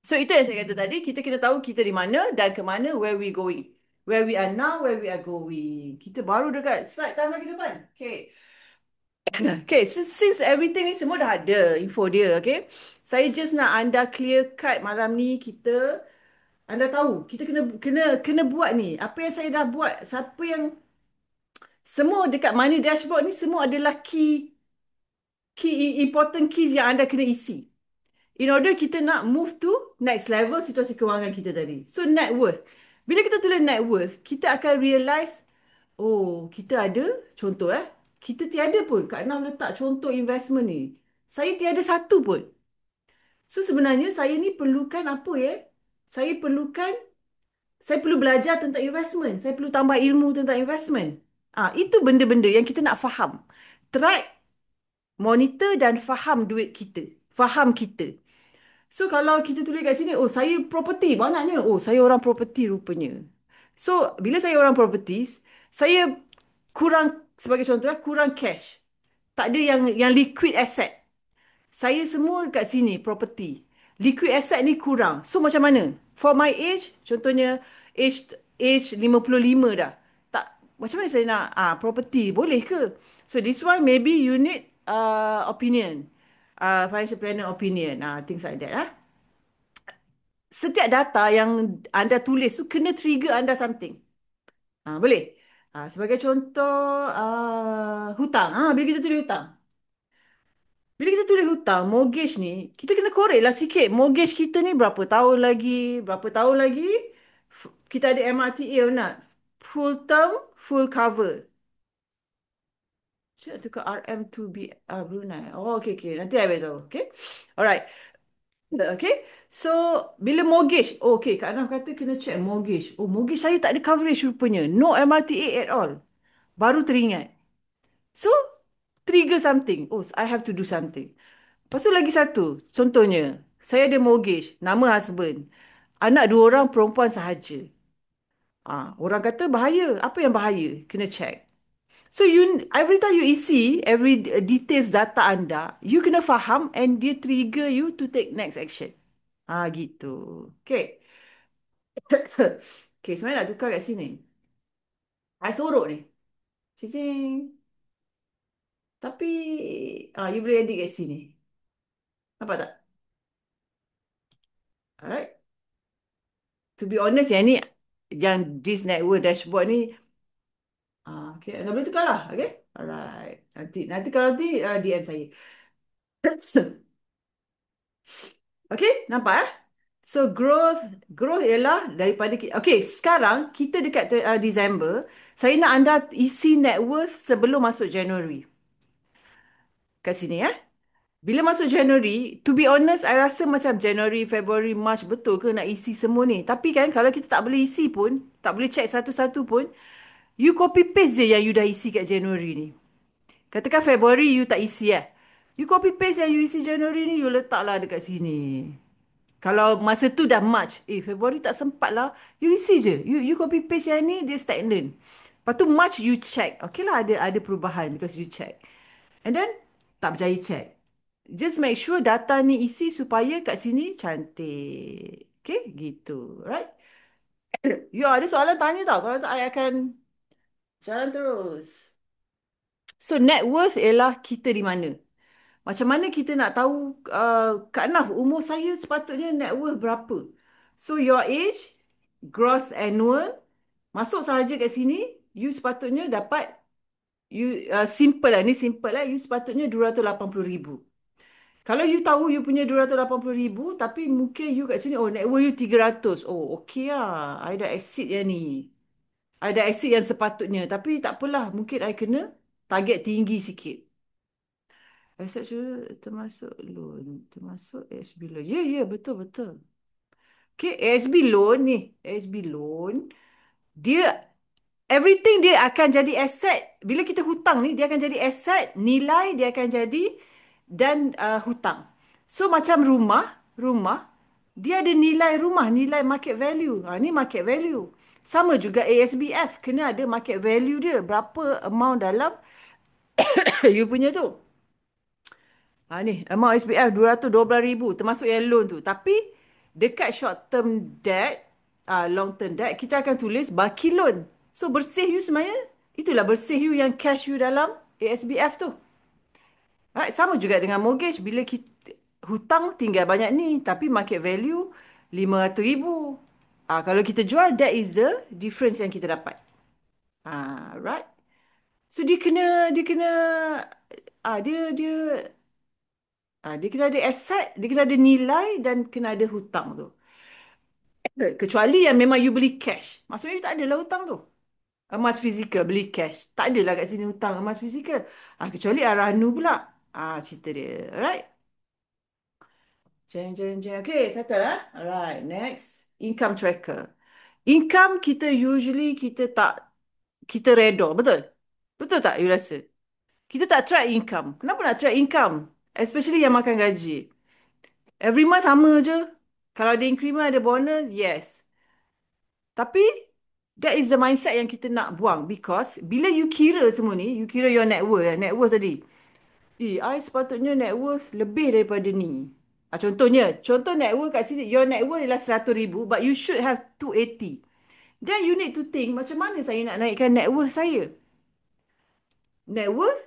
So, itu yang saya kata tadi. Kita kena tahu kita di mana dan ke mana, where we going. Where we are now, where we are going. Kita baru dekat slide time lagi depan. Okay. Okay, so since everything ni semua dah ada info dia, okay? Saya just nak anda clear cut malam ni anda tahu kita kena buat ni. Apa yang saya dah buat, siapa yang semua dekat money dashboard ni semua adalah key important keys yang anda kena isi. In order kita nak move to next level situasi kewangan kita tadi. So net worth. Bila kita tulis net worth, kita akan realise, oh, kita ada contoh kita tiada pun Kak Nam letak contoh investment ni. Saya tiada satu pun. So sebenarnya saya ni perlukan apa ya? Saya perlukan saya perlu belajar tentang investment. Saya perlu tambah ilmu tentang investment. Itu benda-benda yang kita nak faham. Track, monitor dan faham duit kita. Faham kita. So kalau kita tulis kat sini, oh saya property banyaknya. Oh saya orang property rupanya. So bila saya orang property, saya kurang, sebagai contoh kurang cash. Tak ada yang liquid asset. Saya semua kat sini property. Liquid asset ni kurang. So macam mana? For my age, contohnya age 55 dah. Tak, macam mana saya nak property? Boleh ke? So this one maybe you need opinion. Financial planner opinion. Things like that. Setiap data yang anda tulis tu kena trigger anda something. Boleh? Sebagai contoh, hutang. Bila kita tulis hutang. Bila kita tulis hutang, mortgage ni, kita kena korek lah sikit. Mortgage kita ni berapa tahun lagi, berapa tahun lagi. Kita ada MRTA or not? Full term, full cover. Saya nak tukar RM to B Brunei. Oh, okay, okay. Nanti I beritahu. Okay. Alright. Okay. So, bila mortgage. Oh, okay. Kak Anaf kata kena check mortgage. Oh, mortgage saya tak ada coverage rupanya. No MRTA at all. Baru teringat. So, trigger something. Oh, I have to do something. Lepas tu lagi satu. Contohnya, saya ada mortgage. Nama husband. Anak dua orang perempuan sahaja. Orang kata bahaya. Apa yang bahaya? Kena check. So you every time you isi every details data anda, you kena faham and dia trigger you to take next action. Gitu. Okay. Okay, sebenarnya nak tukar kat sini. I sorok ni. Cicing. Tapi you boleh edit kat sini. Nampak tak? Alright. To be honest, yang ni yang this network dashboard ni okay, anda boleh tukar lah. Okay. Alright. Nanti kalau nanti DM saya. Okay, nampak So growth ialah daripada okay, sekarang kita dekat Disember, saya nak anda isi net worth sebelum masuk January. Kat sini Bila masuk January, to be honest, I rasa macam January, February, March betul ke nak isi semua ni. Tapi kan kalau kita tak boleh isi pun, tak boleh check satu-satu pun, you copy paste je yang you dah isi kat January ni. Katakan February you tak isi You copy paste yang you isi January ni, you letaklah dekat sini. Kalau masa tu dah March, Februari tak sempat lah. You isi je. You copy paste yang ni, dia stagnant. Lepas tu March you check. Okay lah ada perubahan because you check. And then, tak berjaya check. Just make sure data ni isi supaya kat sini cantik. Okay, gitu. Right? You ada soalan tanya tau. Kalau tak, I akan jalan terus. So, net worth ialah kita di mana. Macam mana kita nak tahu, Kak Naf, umur saya sepatutnya net worth berapa? So, your age, gross annual, masuk sahaja kat sini, you sepatutnya dapat, simple lah, ni simple lah, you sepatutnya 280,000. Kalau you tahu you punya 280,000, tapi mungkin you kat sini, net worth you 300. Oh, okay lah. I dah exceed yang ni. I dah exceed yang sepatutnya. Tapi tak apalah, mungkin I kena target tinggi sikit. Aset termasuk loan, termasuk ASB loan. Ya, ya, betul, betul. Okay, ASB loan ni, ASB loan, dia, everything dia akan jadi aset. Bila kita hutang ni, dia akan jadi aset, nilai dia akan jadi, dan hutang. So, macam rumah, dia ada nilai rumah, nilai market value. Ni market value. Sama juga ASBF, kena ada market value dia. Berapa amount dalam you punya tu. Ni, amount SPF 212,000 termasuk yang loan tu. Tapi dekat short term debt, long term debt, kita akan tulis baki loan. So bersih you sebenarnya, itulah bersih you yang cash you dalam ASBF tu. Right? Sama juga dengan mortgage. Bila kita hutang tinggal banyak ni, tapi market value 500,000. Kalau kita jual, that is the difference yang kita dapat. Right? So dia kena, dia dia kena ada aset, dia kena ada nilai dan kena ada hutang tu. Kecuali yang memang you beli cash. Maksudnya you tak adalah hutang tu. Emas fizikal beli cash. Tak adalah kat sini hutang emas fizikal. Kecuali Aranu pula. Cerita dia. Alright. Jeng, jeng, jeng. Okay, settle Alright, next. Income tracker. Income kita usually kita redor. Betul? Betul tak you rasa? Kita tak track income. Kenapa nak track income? Especially yang makan gaji. Every month sama je. Kalau ada increment, ada bonus, yes. Tapi, that is the mindset yang kita nak buang. Because, bila you kira semua ni, you kira your net worth tadi. I sepatutnya net worth lebih daripada ni. Contoh net worth kat sini, your net worth ialah 100,000, but you should have 280. Then you need to think, macam mana saya nak naikkan net worth saya? Net worth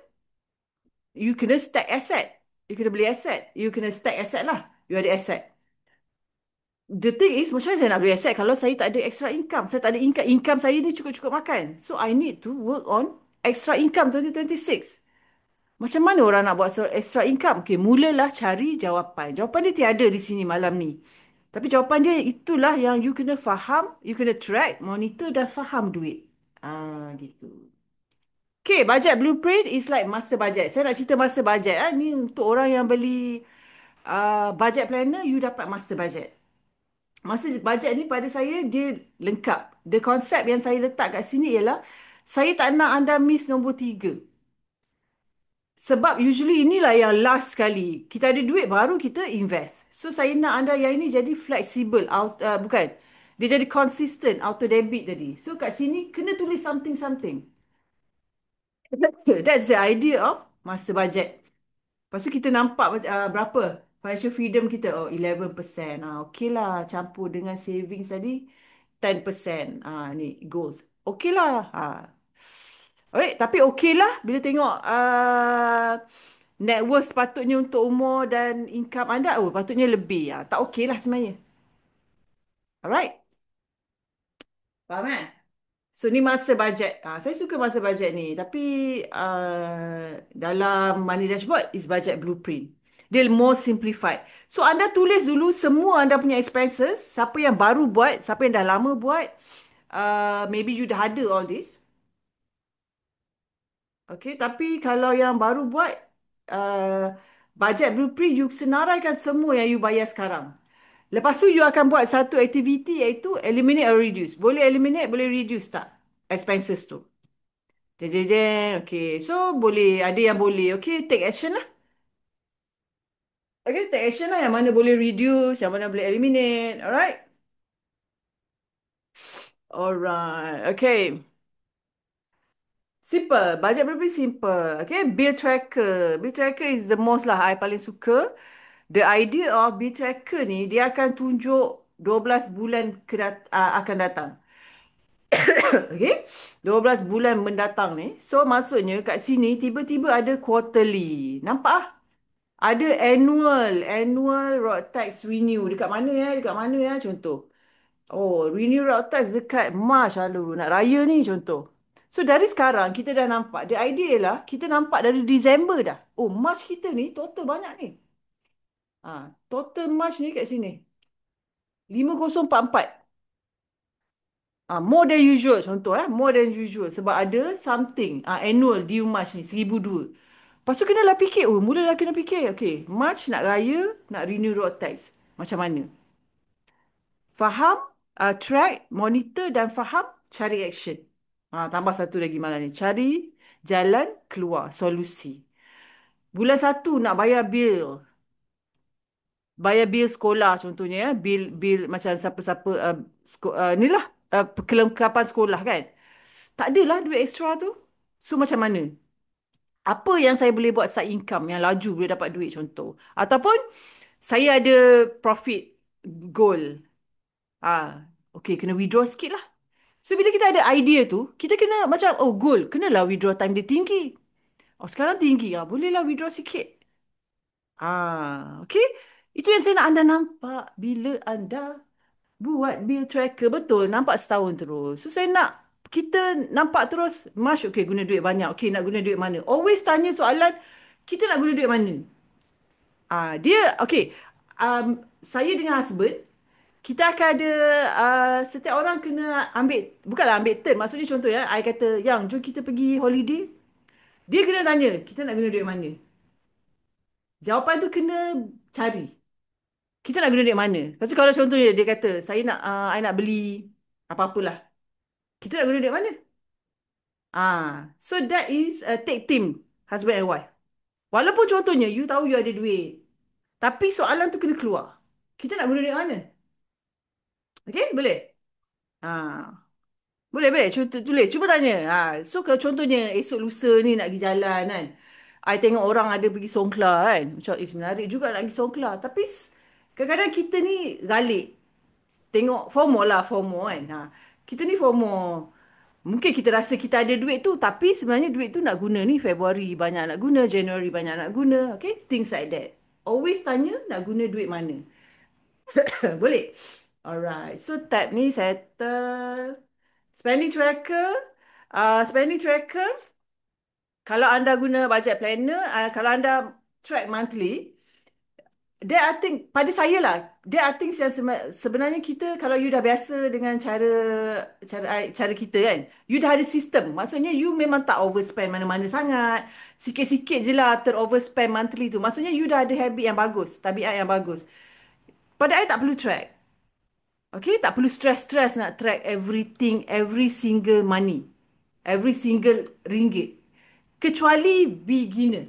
You kena stack asset. You kena beli asset. You kena stack asset lah. You ada asset. The thing is, macam mana saya nak beli aset kalau saya tak ada extra income? Saya tak ada income. Income saya ni cukup-cukup makan. So, I need to work on extra income 2026. Macam mana orang nak buat extra income? Okay, mulalah cari jawapan. Jawapan dia tiada di sini malam ni. Tapi jawapan dia itulah yang you kena faham, you kena track, monitor dan faham duit. Gitu. Okay, budget blueprint is like master budget. Saya nak cerita master budget. Ni untuk orang yang beli budget planner, you dapat master budget. Masa bajet ni pada saya dia lengkap. The konsep yang saya letak kat sini ialah saya tak nak anda miss nombor tiga. Sebab usually inilah yang last sekali. Kita ada duit baru kita invest. So saya nak anda yang ini jadi flexible. Bukan. Dia jadi consistent auto debit tadi. So kat sini kena tulis something-something. That's the idea of master budget. Lepas tu kita nampak berapa financial freedom kita. Oh, 11%. Okay lah. Campur dengan savings tadi, 10%. Ni goals. Okay lah. Alright, tapi okay lah bila tengok net worth sepatutnya untuk umur dan income anda. Oh, patutnya lebih. Tak okay lah sebenarnya. Alright. Faham eh? So ni masa bajet. Saya suka masa bajet ni. Tapi dalam Money Dashboard is budget blueprint. Dia more simplified. So anda tulis dulu semua anda punya expenses. Siapa yang baru buat, siapa yang dah lama buat. Maybe you dah ada all this. Okay, tapi kalau yang baru buat budget blueprint, you senaraikan semua yang you bayar sekarang. Lepas tu you akan buat satu activity iaitu eliminate or reduce. Boleh eliminate, boleh reduce tak expenses tu? Jeng, jeng, jeng. Okay, so boleh, ada yang boleh. Okay, take action lah. Okay, take action lah. Yang mana boleh reduce, yang mana boleh eliminate. Alright? Alright, okay. Simple. Budget berapa simple. Okay, bill tracker. Bill tracker is the most lah. I paling suka. The idea of bill tracker ni, dia akan tunjuk 12 bulan akan datang. Okay, 12 bulan mendatang ni. So, maksudnya kat sini tiba-tiba ada quarterly. Nampak ah? Ada annual road tax renew. Dekat mana ya? Dekat mana ya? Contoh. Oh, renew road tax dekat March lalu. Nak raya ni contoh. So, dari sekarang kita dah nampak. The idea ialah kita nampak dari Disember dah. Oh, March kita ni total banyak ni. Total March ni kat sini. 5044. More than usual contoh more than usual sebab ada something annual due March ni 1,002. Lepas tu kenalah fikir, mulalah kena fikir, okay, March nak raya, nak renew road tax. Macam mana? Faham, track, monitor dan faham, cari action. Tambah satu lagi malam ni, cari jalan keluar, solusi. Bulan satu nak bayar bil sekolah contohnya bil macam siapa-siapa ni lah kelengkapan sekolah kan. Tak adalah duit ekstra tu. So macam mana? Apa yang saya boleh buat side income yang laju boleh dapat duit contoh. Ataupun saya ada profit goal. Okay, kena withdraw sikit lah. So bila kita ada idea tu, kita kena macam, goal, kenalah withdraw time dia tinggi. Sekarang tinggi. Bolehlah withdraw sikit. Okay. Itu yang saya nak anda nampak bila anda buat bill tracker. Betul, nampak setahun terus. So, saya nak kita nampak terus, March, okay, guna duit banyak. Okay, nak guna duit mana? Always tanya soalan, kita nak guna duit mana? Okay, saya dengan husband, kita akan ada, setiap orang kena ambil, bukanlah ambil turn. Maksudnya contoh ya, I kata, Yang, jom kita pergi holiday. Dia kena tanya, kita nak guna duit mana? Jawapan tu kena cari. Kita nak guna duit mana? Lepas tu kalau contohnya dia kata, I nak beli apa-apalah. Kita nak guna duit mana? So that is a take team, husband and wife. Walaupun contohnya, you tahu you ada duit. Tapi soalan tu kena keluar. Kita nak guna duit mana? Okay, boleh? Ah, boleh, boleh. Tulis. Cuba tanya. So kalau contohnya esok lusa ni nak pergi jalan kan. I tengok orang ada pergi Songkla kan. Macam, menarik juga nak pergi Songkla. Tapi kadang-kadang kita ni galik. Tengok FOMO lah, FOMO kan. Kita ni FOMO. Mungkin kita rasa kita ada duit tu, tapi sebenarnya duit tu nak guna ni Februari banyak nak guna, Januari banyak nak guna. Okay, things like that. Always tanya nak guna duit mana. Boleh? Alright. So tab ni settle. Spending tracker. Spending tracker. Kalau anda guna budget planner, kalau anda track monthly, there are things, pada saya lah, there are things yang sebenarnya kita, kalau you dah biasa dengan cara kita kan, you dah ada sistem. Maksudnya you memang tak overspend mana-mana sangat. Sikit-sikit je lah ter-overspend monthly tu. Maksudnya you dah ada habit yang bagus, tabiat yang bagus. Pada I tak perlu track. Okay, tak perlu stress-stress nak track everything, every single money. Every single ringgit. Kecuali beginner.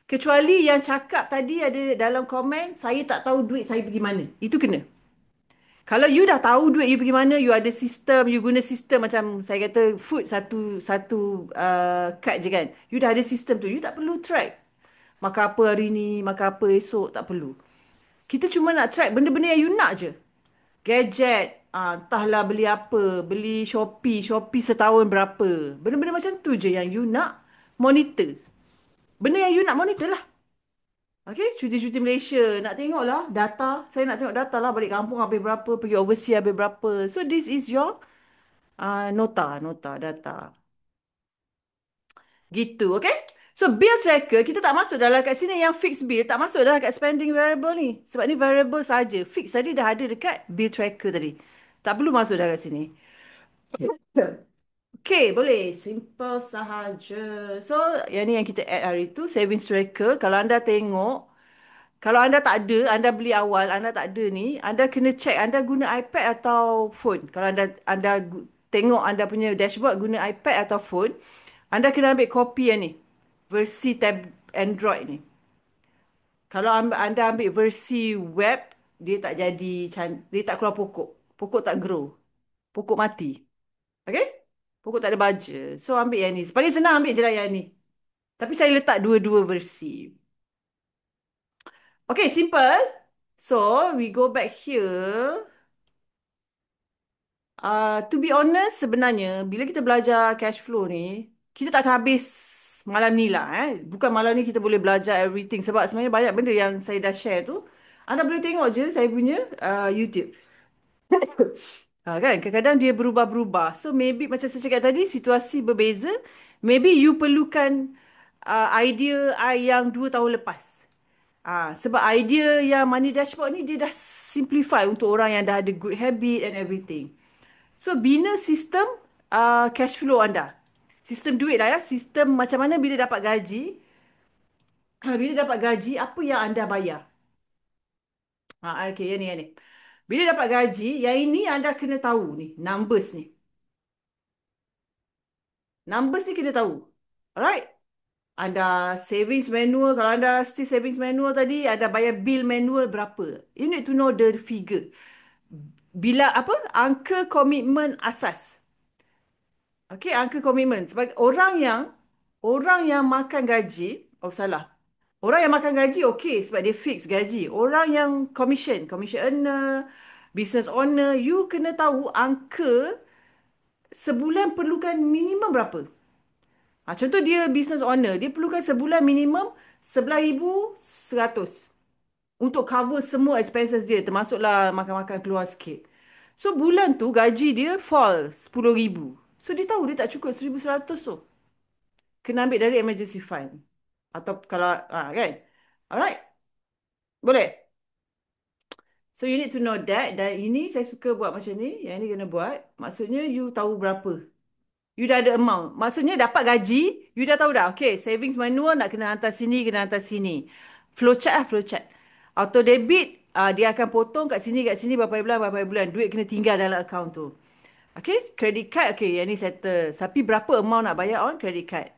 Kecuali yang cakap tadi ada dalam komen, saya tak tahu duit saya pergi mana. Itu kena. Kalau you dah tahu duit you pergi mana, you ada sistem, you guna sistem macam saya kata food satu satu kad je kan. You dah ada sistem tu, you tak perlu track. Makan apa hari ni, makan apa esok, tak perlu. Kita cuma nak track benda-benda yang you nak je. Gadget, entahlah beli apa, beli Shopee, Shopee setahun berapa. Benda-benda macam tu je yang you nak monitor. Benda yang you nak monitor lah. Okey, cuti-cuti Malaysia. Nak tengok lah data. Saya nak tengok data lah balik kampung habis berapa, pergi overseas habis berapa. So this is your nota, data. Gitu, okey? So bill tracker, kita tak masuk dalam kat sini yang fixed bill, tak masuk dalam kat spending variable ni. Sebab ni variable saja. Fix tadi dah ada dekat bill tracker tadi. Tak perlu masuk dalam kat sini. Okay, boleh. Simple sahaja. So, yang ni yang kita add hari tu, savings tracker. Kalau anda tengok, kalau anda tak ada, anda beli awal, anda tak ada ni, anda kena check anda guna iPad atau phone. Kalau tengok anda punya dashboard guna iPad atau phone, anda kena ambil kopi yang ni. Versi tab Android ni. Kalau anda ambil versi web, dia tak jadi, dia tak keluar pokok. Pokok tak grow. Pokok mati. Okay? Pokok tak ada baja. So ambil yang ni. Paling senang ambil je lah yang ni. Tapi saya letak dua-dua versi. Okay, simple. So, we go back here. To be honest, sebenarnya, bila kita belajar cash flow ni, kita tak akan habis malam ni lah. Bukan malam ni kita boleh belajar everything. Sebab sebenarnya banyak benda yang saya dah share tu. Anda boleh tengok je saya punya YouTube. Kan kadang-kadang dia berubah-berubah. So maybe macam saya cakap tadi situasi berbeza. Maybe you perlukan idea I yang 2 tahun lepas. Sebab idea yang money dashboard ni dia dah simplify untuk orang yang dah ada good habit and everything. So bina sistem cash flow anda. Sistem duit lah ya. Sistem macam mana bila dapat gaji. Bila dapat gaji apa yang anda bayar. Okay, yang ni. Bila dapat gaji, yang ini anda kena tahu ni, numbers ni. Numbers ni kena tahu. Alright? Anda savings manual, kalau anda still savings manual tadi, anda bayar bill manual berapa? You need to know the figure. Bila apa? Angka komitmen asas. Okey, angka komitmen. Sebagai orang yang makan gaji, oh salah. Orang yang makan gaji okey sebab dia fix gaji. Orang yang commission earner, business owner, you kena tahu angka sebulan perlukan minimum berapa. Contoh dia business owner, dia perlukan sebulan minimum 11,100 untuk cover semua expenses dia, termasuklah makan-makan keluar sikit. So bulan tu gaji dia fall 10,000. So dia tahu dia tak cukup 1,100 tu. Kena ambil dari emergency fund. Atau kalau, kan? Alright? Boleh? So you need to know that. Dan ini saya suka buat macam ni. Yang ni kena buat. Maksudnya you tahu berapa. You dah ada amount. Maksudnya dapat gaji, you dah tahu dah. Okay, savings manual nak kena hantar sini, kena hantar sini. Flowchart lah, flowchart. Auto debit, dia akan potong kat sini berapa bulan. Duit kena tinggal dalam account tu. Okay, credit card, okay, yang ni settle. Tapi berapa amount nak bayar on credit card?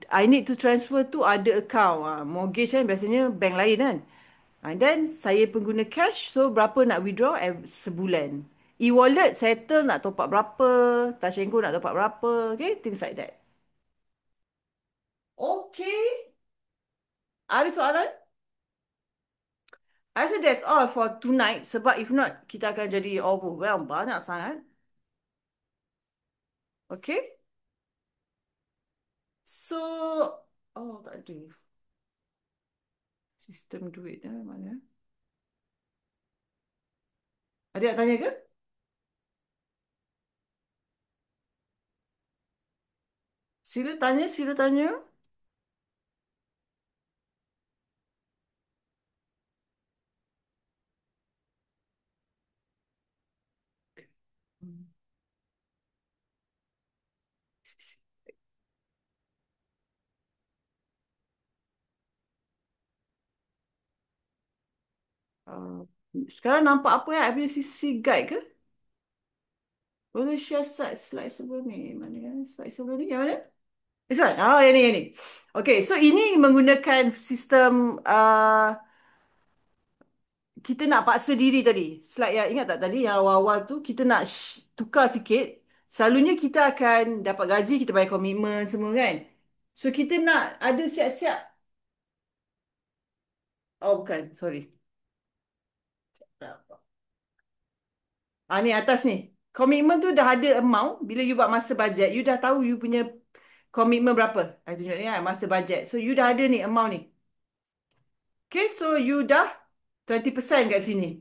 I need to transfer to other account. Mortgage kan biasanya bank lain kan. And then saya pengguna cash, so berapa nak withdraw sebulan. E-wallet settle nak top up berapa, Touch 'n Go nak top up berapa, okay, things like that. Okay, ada soalan? I rasa that's all for tonight sebab if not kita akan jadi overwhelmed banyak sangat. Okay. So, oh tak ada. Sistem duit mana? Ada nak tanya ke? Sila tanya, sila tanya. Hmm. Uh, Sekarang nampak apa ya? Ada sisi guide ke? Boleh share slide sebelum ni. Mana ya? Slide sebelum ni. Yang mana? This one. Oh, yang ni, yang ni. Okay, so ini menggunakan sistem kita nak paksa diri tadi. Slide yang ingat tak tadi yang awal-awal tu kita nak tukar sikit. Selalunya kita akan dapat gaji, kita bayar komitmen semua kan. So kita nak ada siap-siap. Oh bukan, sorry. Ni atas ni. Komitmen tu dah ada amount. Bila you buat masa bajet, you dah tahu you punya komitmen berapa. Tunjuk ni kan, masa bajet. So you dah ada ni amount ni. Okay, so you dah 20% kat sini.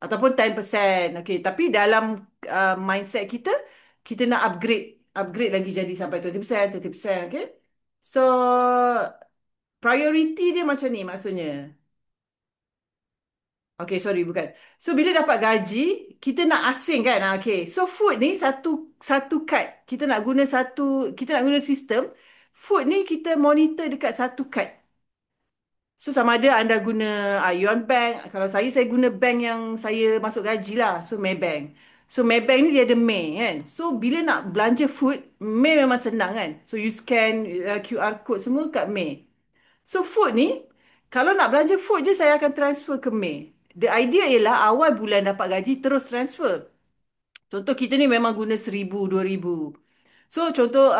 Ataupun 10%. Okay, tapi dalam mindset kita, kita nak upgrade. Upgrade lagi jadi sampai 20%, 30%. Okay. So, priority dia macam ni maksudnya. Okay, sorry, bukan. So, bila dapat gaji, kita nak asing kan? Okay. So, food ni satu satu kad. Kita nak guna sistem. Food ni kita monitor dekat satu kad. So sama ada anda guna Ion Bank. Kalau saya guna bank yang saya masuk gaji lah. So Maybank. So Maybank ni dia ada May kan. So bila nak belanja food, May memang senang kan. So you scan QR code semua kat May. So food ni, kalau nak belanja food je saya akan transfer ke May. The idea ialah awal bulan dapat gaji terus transfer. Contoh kita ni memang guna 1,000, 2,000. So contoh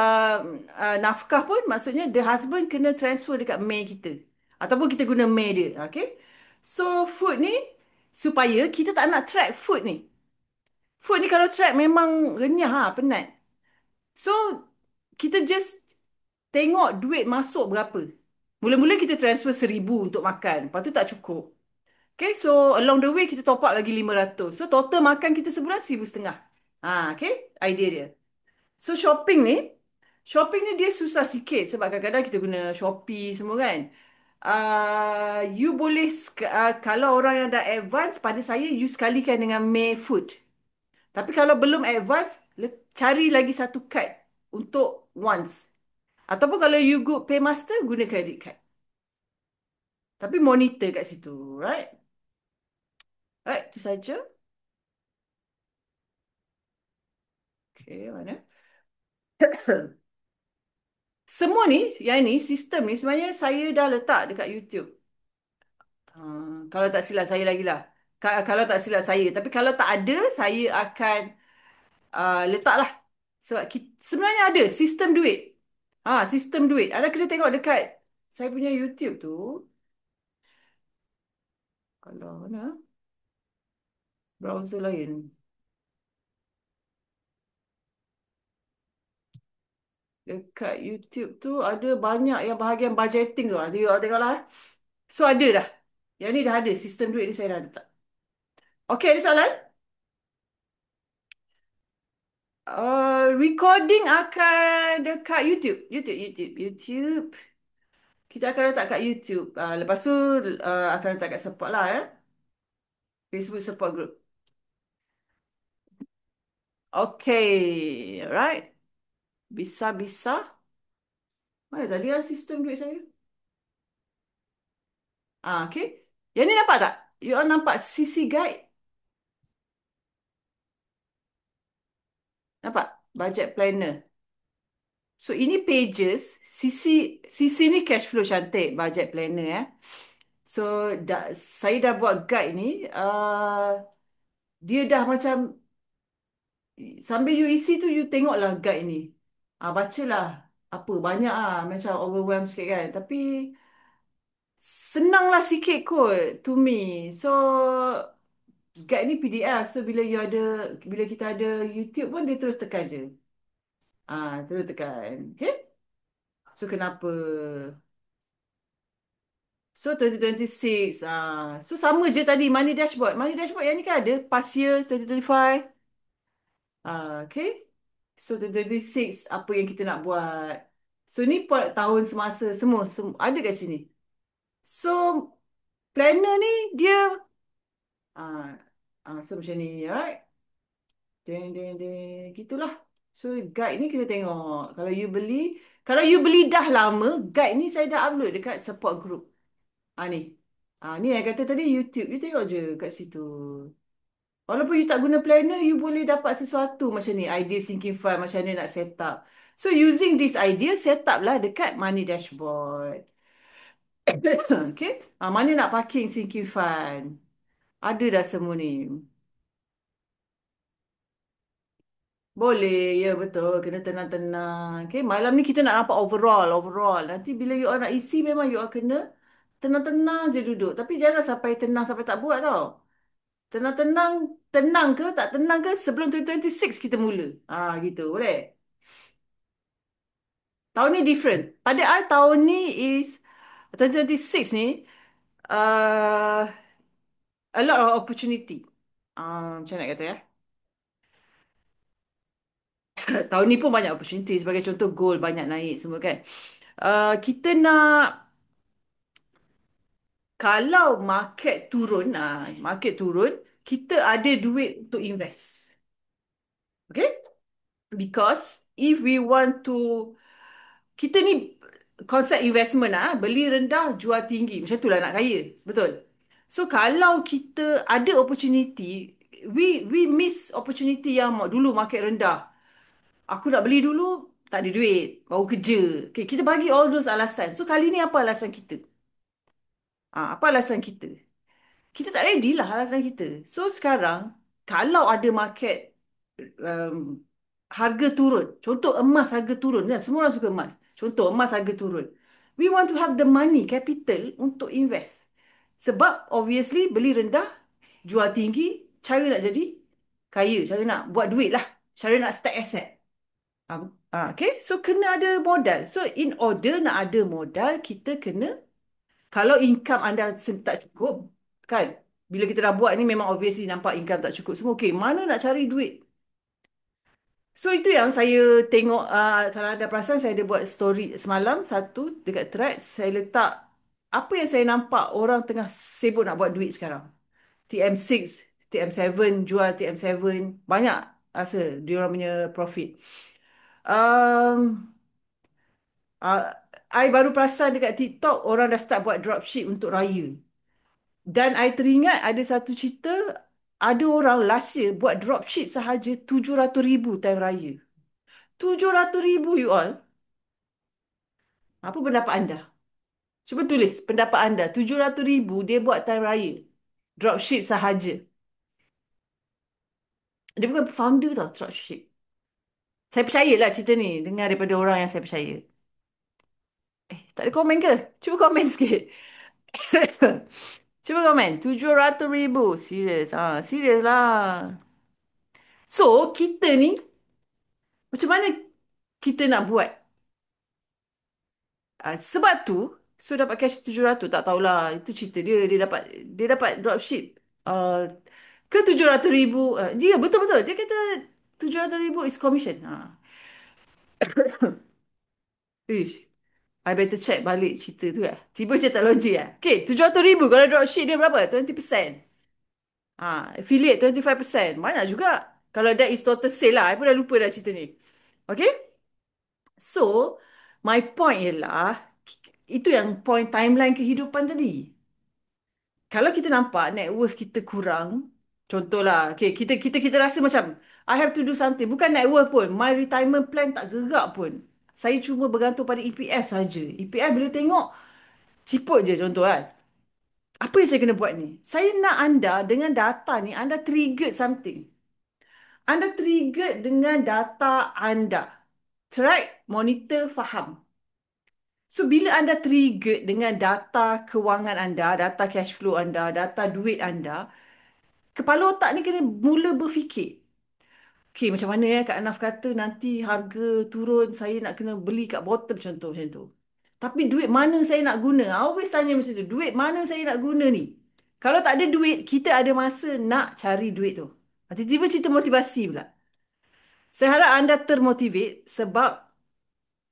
nafkah pun maksudnya the husband kena transfer dekat May kita. Ataupun kita guna May dia. Okay. So food ni supaya kita tak nak track food ni. Food ni kalau track memang renyah penat. So kita just tengok duit masuk berapa. Mula-mula kita transfer 1,000 untuk makan. Lepas tu tak cukup. Okay, so along the way kita top up lagi 500. So total makan kita sebulan 1,500. Okay, idea dia. So shopping ni dia susah sikit sebab kadang-kadang kita guna Shopee semua kan. You boleh, kalau orang yang dah advance, pada saya you sekalikan dengan Mayfood. Tapi kalau belum advance, cari lagi satu kad untuk once. Ataupun kalau you go Paymaster, guna credit card. Tapi monitor kat situ, right? Right, itu saja. Okay, mana? Semua ni, yang ni, sistem ni sebenarnya saya dah letak dekat YouTube. Kalau tak silap saya lagi lah. Kalau tak silap saya. Tapi kalau tak ada, saya akan letaklah. Sebab sebenarnya ada sistem duit. Sistem duit. Anda kena tengok dekat saya punya YouTube tu. Kalau mana? Browser lain. Dekat YouTube tu ada banyak yang bahagian budgeting tu. Tengoklah. So ada dah. Yang ni dah ada. Sistem duit ni saya dah letak. Okey, ada soalan? Recording akan dekat YouTube. YouTube. Kita akan letak kat YouTube. Lepas tu akan letak kat support lah ya. Facebook support group. Okay. Alright. Bisa. Mana tadi lah sistem duit saya? Okay. Yang ni nampak tak? You all nampak CC guide? Nampak? Budget planner. So ini pages. CC ni cash flow cantik. Budget planner ya. So saya dah buat guide ni. Dia dah macam sambil you isi tu you tengoklah guide ni. Bacalah apa banyak macam overwhelm sikit kan. Tapi senanglah sikit kot to me. So guide ni PDF. So bila kita ada YouTube pun dia terus tekan je. Terus tekan. Okay. So kenapa? So 2026. So sama je tadi money dashboard. Money dashboard yang ni kan ada past years 2025. Okay. So 2026 apa yang kita nak buat? So ni tahun semasa semua ada kat sini. So planner ni dia ah so macam ni, alright. Deng deng deng gitulah. So guide ni kena tengok. Kalau you beli dah lama, guide ni saya dah upload dekat support group. Ni. Ni yang kata tadi YouTube. You tengok je kat situ. Walaupun you tak guna planner, you boleh dapat sesuatu macam ni. Idea sinking fund, macam mana nak set up. So using this idea, set up lah dekat money dashboard. Okay. Mana nak parking sinking fund. Ada dah semua ni. Boleh, ya betul. Kena tenang-tenang. Okay, malam ni kita nak nampak overall. Nanti bila you all nak isi, memang you all kena tenang-tenang je duduk. Tapi jangan sampai tenang sampai tak buat tau. Tenang-tenang, tenang ke tak tenang ke sebelum 2026 kita mula. Gitu, boleh? Tahun ni different. Pada I, tahun ni is 2026 ni, uh, a lot of opportunity. Macam nak kata ya? Tahun ni pun banyak opportunity. Sebagai contoh, gold banyak naik semua kan. Kita nak, kalau market turun, kita ada duit untuk invest. Okay? Because if we want to, kita ni konsep investment beli rendah, jual tinggi. Macam itulah nak kaya. Betul? So, kalau kita ada opportunity, we miss opportunity yang dulu market rendah. Aku nak beli dulu, tak ada duit. Baru kerja. Okay, kita bagi all those alasan. So, kali ni apa alasan kita? Apa alasan kita? Kita tak ready lah alasan kita. So sekarang, kalau ada market um, harga turun, contoh emas harga turun, kan? Semua orang suka emas. Contoh emas harga turun. We want to have the money, capital untuk invest. Sebab obviously beli rendah, jual tinggi, cara nak jadi kaya, cara nak buat duit lah. Cara nak stack asset. Okay, so kena ada modal. So in order nak ada modal, kita kena, kalau income anda tak cukup, kan? Bila kita dah buat ni memang obviously nampak income tak cukup semua. Okey, mana nak cari duit? So itu yang saya tengok, kalau anda perasan saya ada buat story semalam satu dekat thread, saya letak apa yang saya nampak orang tengah sibuk nak buat duit sekarang. TM6, TM7, jual TM7, banyak rasa dia orang punya profit. Um, uh, I baru perasan dekat TikTok orang dah start buat dropship untuk raya. Dan I teringat ada satu cerita, ada orang last year buat dropship sahaja 700,000 time raya. 700,000 you all. Apa pendapat anda? Cuba tulis pendapat anda. 700,000 dia buat time raya. Dropship sahaja. Dia bukan founder tau dropship. Saya percayalah cerita ni. Dengar daripada orang yang saya percaya. Tak ada komen ke? Cuba komen sikit. Cuba komen. 700,000. Serius. Serius lah. So, kita ni macam mana kita nak buat? Sebab tu, so dapat cash 700, tak tahulah. Itu cerita dia. Dia dapat dropship. Uh, ke 700,000. Dia betul-betul. Dia kata 700,000 is commission. Ish, I better check balik cerita tu lah. Tiba je tak logik lah. Okay, 700,000. Kalau dropship dia berapa? 20%. Affiliate 25%. Banyak juga. Kalau that is total sale lah. I pun dah lupa dah cerita ni. Okay? So, my point ialah, itu yang point timeline kehidupan tadi. Kalau kita nampak net worth kita kurang, contohlah, okay, kita rasa macam, I have to do something. Bukan net worth pun. My retirement plan tak gerak pun. Saya cuma bergantung pada EPF saja. EPF bila tengok, ciput je contoh kan. Apa yang saya kena buat ni? Saya nak anda dengan data ni, anda trigger something. Anda trigger dengan data anda. Track, monitor, faham. So, bila anda trigger dengan data kewangan anda, data cash flow anda, data duit anda, kepala otak ni kena mula berfikir. Okay, macam mana ya Kak Anaf kata nanti harga turun, saya nak kena beli kat bottom contoh macam tu. Tapi duit mana saya nak guna? I always tanya macam tu. Duit mana saya nak guna ni? Kalau tak ada duit, kita ada masa nak cari duit tu. Tiba-tiba cerita motivasi pula. Saya harap anda termotivate sebab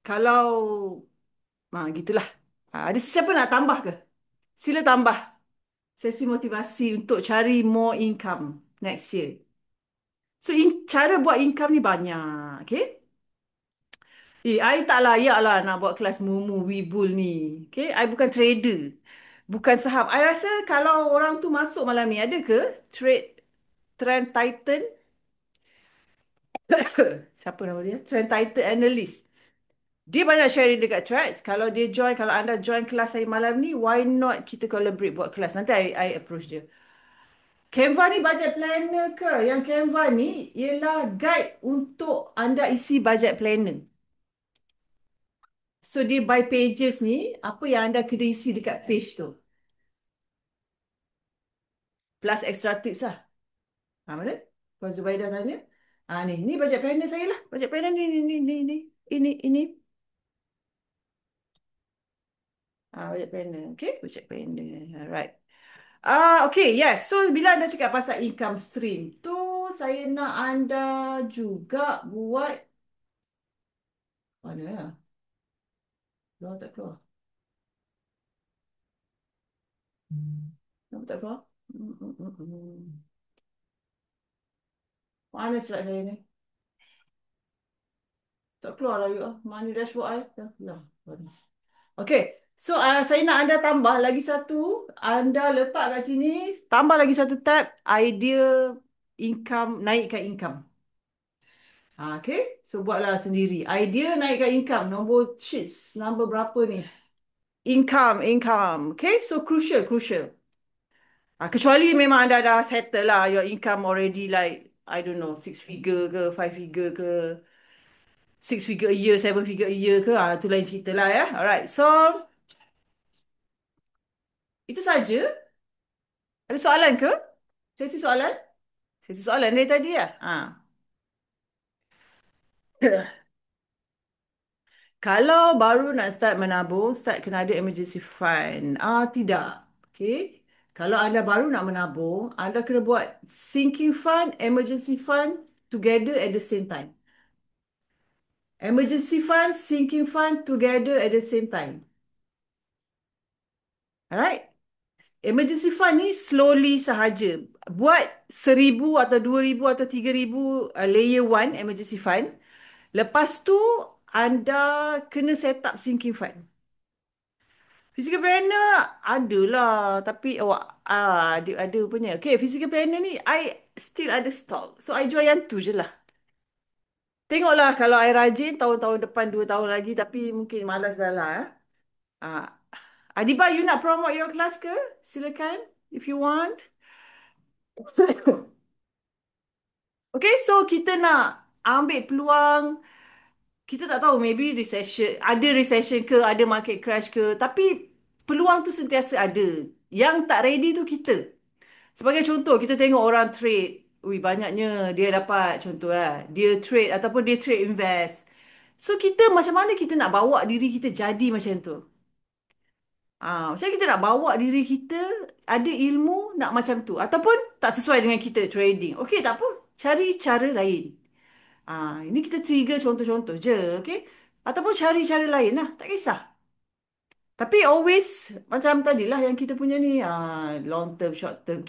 kalau gitulah. Ada sesiapa nak tambah ke? Sila tambah sesi motivasi untuk cari more income next year. So, cara buat income ni banyak. Okay? I tak layak lah nak buat kelas Mumu Wibul ni. Okay? I bukan trader. Bukan saham. I rasa kalau orang tu masuk malam ni, ada ke Trend Titan? Siapa nama dia? Trend Titan Analyst. Dia banyak sharing dekat threads. Kalau dia join, kalau anda join kelas saya malam ni, why not kita collaborate buat kelas? Nanti I approach dia. Canva ni budget planner ke? Yang Canva ni ialah guide untuk anda isi budget planner. So dia by pages ni, apa yang anda kena isi dekat page tu. Plus extra tips lah. Mana? Puan Zubaidah tanya. Ni budget planner saya lah. Budget planner ni. Ini. Budget planner. Okay, budget planner. Alright. Okay, yes. So, bila anda cakap pasal income stream tu, saya nak anda juga buat mana ya? Keluar tak keluar? Kenapa tak keluar? Hmm. Mana slide saya ni? Tak keluar lah, yuk. Mana dashboard saya? Dah keluar. Okay. So, saya nak anda tambah lagi satu. Anda letak kat sini. Tambah lagi satu tab. Idea income, naikkan income. Okay. So, buatlah sendiri. Idea naikkan income. Nombor sheets. Nombor berapa ni? Income. Okay. So, crucial. Kecuali memang anda dah settle lah. Your income already like, I don't know, six figure ke, five figure ke, six figure a year, seven figure a year ke. Tu lain cerita lah ya. Alright. So, itu saja. Ada soalan ke? Sesi soalan? Sesi soalan dari tadi ya? Kalau baru nak start menabung, start kena ada emergency fund. Tidak. Okay. Kalau anda baru nak menabung, anda kena buat sinking fund, emergency fund together at the same time. Emergency fund, sinking fund together at the same time. Alright? Emergency fund ni slowly sahaja. Buat 1,000 atau 2,000 atau 3,000 layer one emergency fund. Lepas tu, anda kena set up sinking fund. Physical planner adalah. Tapi ada punya. Okay, physical planner ni I still ada stock. So, I jual yang tu je lah. Tengoklah kalau I rajin tahun-tahun depan 2 tahun lagi. Tapi mungkin malas dah lah. Ah, Adiba, you nak promote your class ke? Silakan, if you want. Okay, so kita nak ambil peluang. Kita tak tahu, maybe recession ke, ada market crash ke. Tapi peluang tu sentiasa ada. Yang tak ready tu kita. Sebagai contoh, kita tengok orang trade. Ui, banyaknya dia dapat contoh lah. Dia trade ataupun dia trade invest. So, kita macam mana kita nak bawa diri kita jadi macam tu? Macam kita nak bawa diri kita ada ilmu nak macam tu ataupun tak sesuai dengan kita trading. Okey, tak apa. Cari cara lain. Ini kita trigger contoh-contoh je, okey? Ataupun cari cara lain lah, tak kisah. Tapi always macam tadilah yang kita punya ni long term, short term.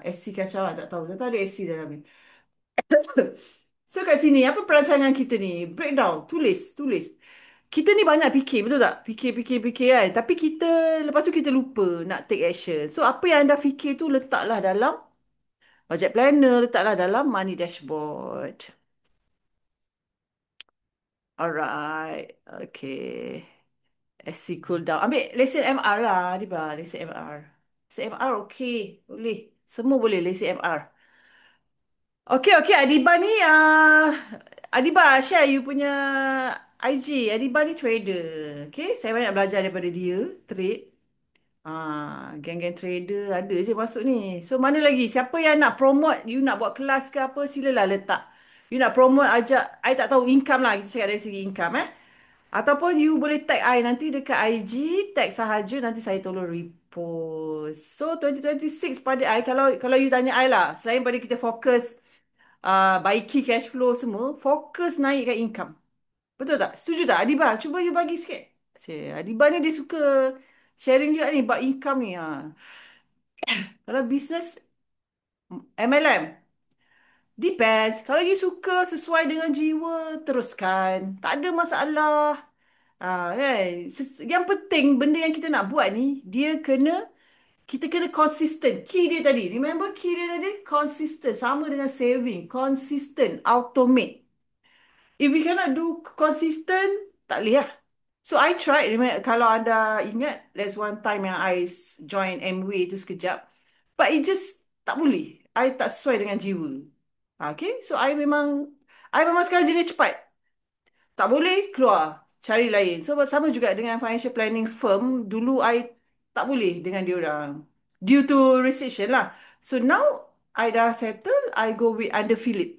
SC kacau lah, tak tahu. Tak tahu ada SC dalam ni. So kat sini apa perancangan kita ni? Breakdown, tulis. Kita ni banyak fikir, betul tak? Fikir kan. Tapi kita lepas tu kita lupa nak take action. So apa yang anda fikir tu letaklah dalam budget planner, letaklah dalam money dashboard. Alright. Okay. SC cool down. Ambil lesen MR lah, Diba. Lesen MR. Lesen MR okay. Boleh. Semua boleh lesen MR. Okay, Adiba ni, Adiba share you punya IG. Adiba ni trader. Okay, saya banyak belajar daripada dia, trade. Geng-geng trader ada je masuk ni. So, mana lagi? Siapa yang nak promote, you nak buat kelas ke apa, silalah letak. You nak promote ajak, I tak tahu income lah, kita cakap dari segi income Ataupun you boleh tag I nanti dekat IG, tag sahaja nanti saya tolong repost. So 2026 pada I, kalau you tanya I lah, selain pada kita fokus baiki cash flow semua, fokus naikkan income. Betul tak? Setuju tak? Adiba, cuba you bagi sikit. Adiba ni dia suka sharing juga ni, bab income ni. Kalau business MLM, depends. Kalau you suka sesuai dengan jiwa, teruskan. Tak ada masalah. Kan? Yang penting benda yang kita nak buat ni, kita kena consistent. Key dia tadi. Remember key dia tadi? Consistent. Sama dengan saving. Consistent. Automate. If we cannot do consistent, tak boleh lah. So I tried. Kalau anda ingat, there's one time yang join Amway tu sekejap. But it just tak boleh. I tak sesuai dengan jiwa. Okay, so I memang sekarang jenis cepat. Tak boleh, keluar. Cari lain. So, sama juga dengan financial planning firm. Dulu, I tak boleh dengan diorang. Due to restriction lah. So, now, I dah settle, I go with under Philip.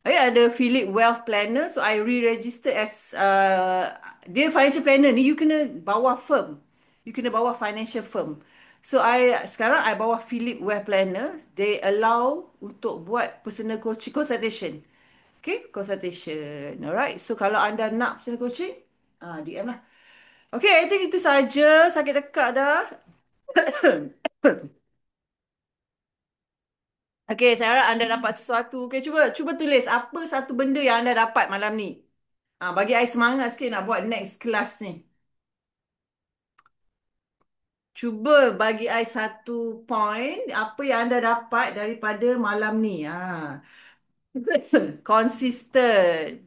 Ada Philip Wealth Planner. So, I re-register as, dia financial planner ni, you kena bawa firm. You kena bawa financial firm. So, sekarang, I bawa Philip Wealth Planner. They allow untuk buat personal coaching consultation. Okay, consultation. Alright. So kalau anda nak personal coaching, DM lah. Okay, I think itu saja. Sakit tekak dah. Okay, saya harap anda dapat sesuatu. Okay, cuba tulis apa satu benda yang anda dapat malam ni. Bagi I semangat sikit nak buat next class ni. Cuba bagi I satu point apa yang anda dapat daripada malam ni. Konsisten.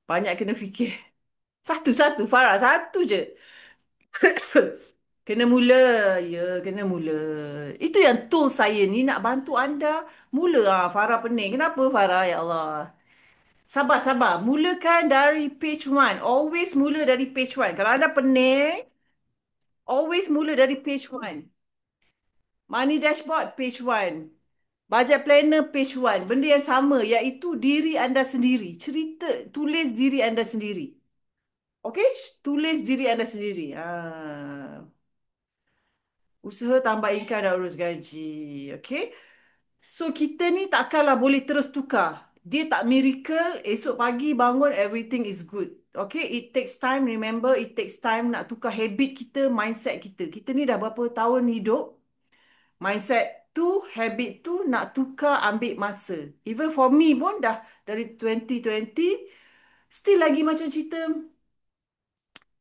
Banyak kena fikir. Satu-satu, Farah. Satu je. Kena mula, ya, kena mula. Itu yang tool saya ni nak bantu anda mula. Farah pening. Kenapa Farah? Ya Allah. Sabar, sabar. Mulakan dari page one. Always mula dari page one. Kalau anda pening, always mula dari page one. Money dashboard, page one. Budget planner, page one. Benda yang sama, iaitu diri anda sendiri. Tulis diri anda sendiri. Okay? Tulis diri anda sendiri. Usaha tambah income dan urus gaji. Okay? So, kita ni takkanlah boleh terus tukar. Dia tak miracle, esok pagi bangun, everything is good. Okay? It takes time. Remember, it takes time nak tukar habit kita, mindset kita. Kita ni dah berapa tahun hidup, mindset tu, habit tu nak tukar ambil masa. Even for me pun dah dari 2020, still lagi macam cerita.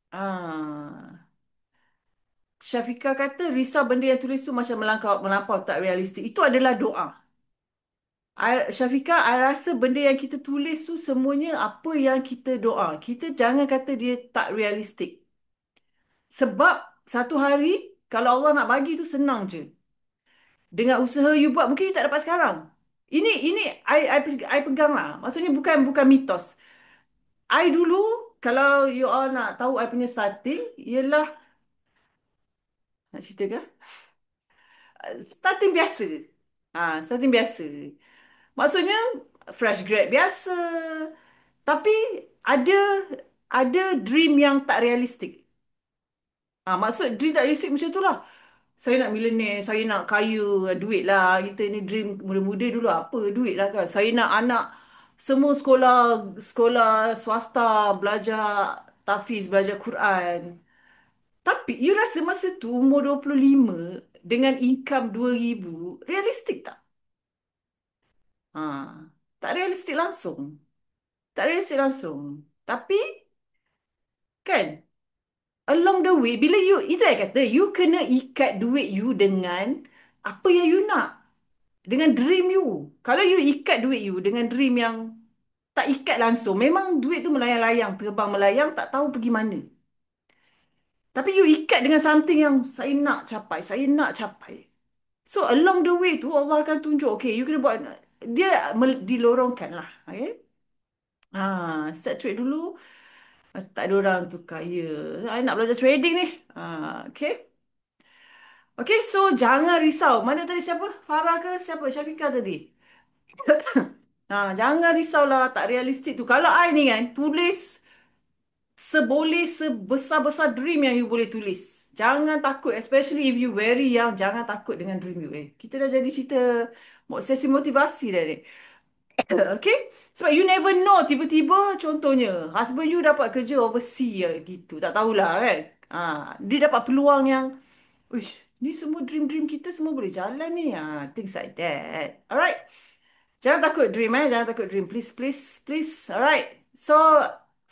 Ah, Syafiqah kata risau benda yang tulis tu macam melampau tak realistik. Itu adalah doa. Syafiqah, I rasa benda yang kita tulis tu semuanya apa yang kita doa. Kita jangan kata dia tak realistik. Sebab satu hari kalau Allah nak bagi tu senang je. Dengan usaha you buat mungkin you tak dapat sekarang. Ini I pegang lah. Maksudnya bukan mitos. I dulu kalau you all nak tahu I punya starting ialah nak cerita ke? Starting biasa. Starting biasa. Maksudnya fresh grad biasa. Tapi ada ada dream yang tak realistik. Maksud dream tak realistik macam tu lah. Saya nak millionaire, saya nak kaya, duit lah. Kita ni dream muda-muda dulu apa, duit lah kan. Saya nak anak semua sekolah sekolah swasta, belajar tafiz, belajar Quran. Tapi you rasa masa tu umur 25 dengan income 2,000, realistik tak? Ha, tak realistik langsung. Tak realistik langsung. Tapi kan, along the way, bila itu yang kata, you kena ikat duit you dengan apa yang you nak. Dengan dream you. Kalau you ikat duit you dengan dream yang tak ikat langsung, memang duit tu melayang-layang, terbang melayang, tak tahu pergi mana. Tapi you ikat dengan something yang saya nak capai, saya nak capai. So along the way tu Allah akan tunjuk, okay, you kena buat, dia dilorongkan lah. Okay? Set trade dulu. Tak ada orang tukar. Ya, I nak belajar trading ni. Okay. Okay, so jangan risau. Mana tadi siapa? Farah ke siapa? Syafiqah tadi. Jangan risaulah tak realistik tu. Kalau I ni kan, tulis sebesar-besar dream yang you boleh tulis. Jangan takut, especially if you very young, jangan takut dengan dream you. Kita dah jadi cerita sesi motivasi dah ni. Okay? Sebab you never know, tiba-tiba contohnya, husband you dapat kerja overseas ya, gitu. Tak tahulah kan. Dia dapat peluang yang, uish, ni semua dream-dream kita semua boleh jalan ni. Things like that. Alright? Jangan takut dream jangan takut dream. Please, please, please. Alright. So,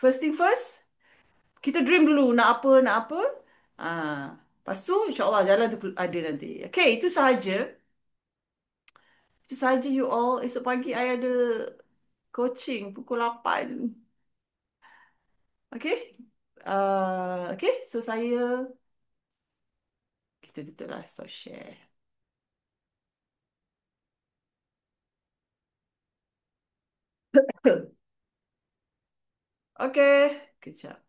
first thing first, kita dream dulu nak apa, nak apa. Lepas tu, insyaAllah jalan tu ada nanti. Okay, itu sahaja. Itu sahaja you all. Esok pagi I ada coaching pukul 8. Okay? Okay, so kita tutuplah stop share. Okay, kejap.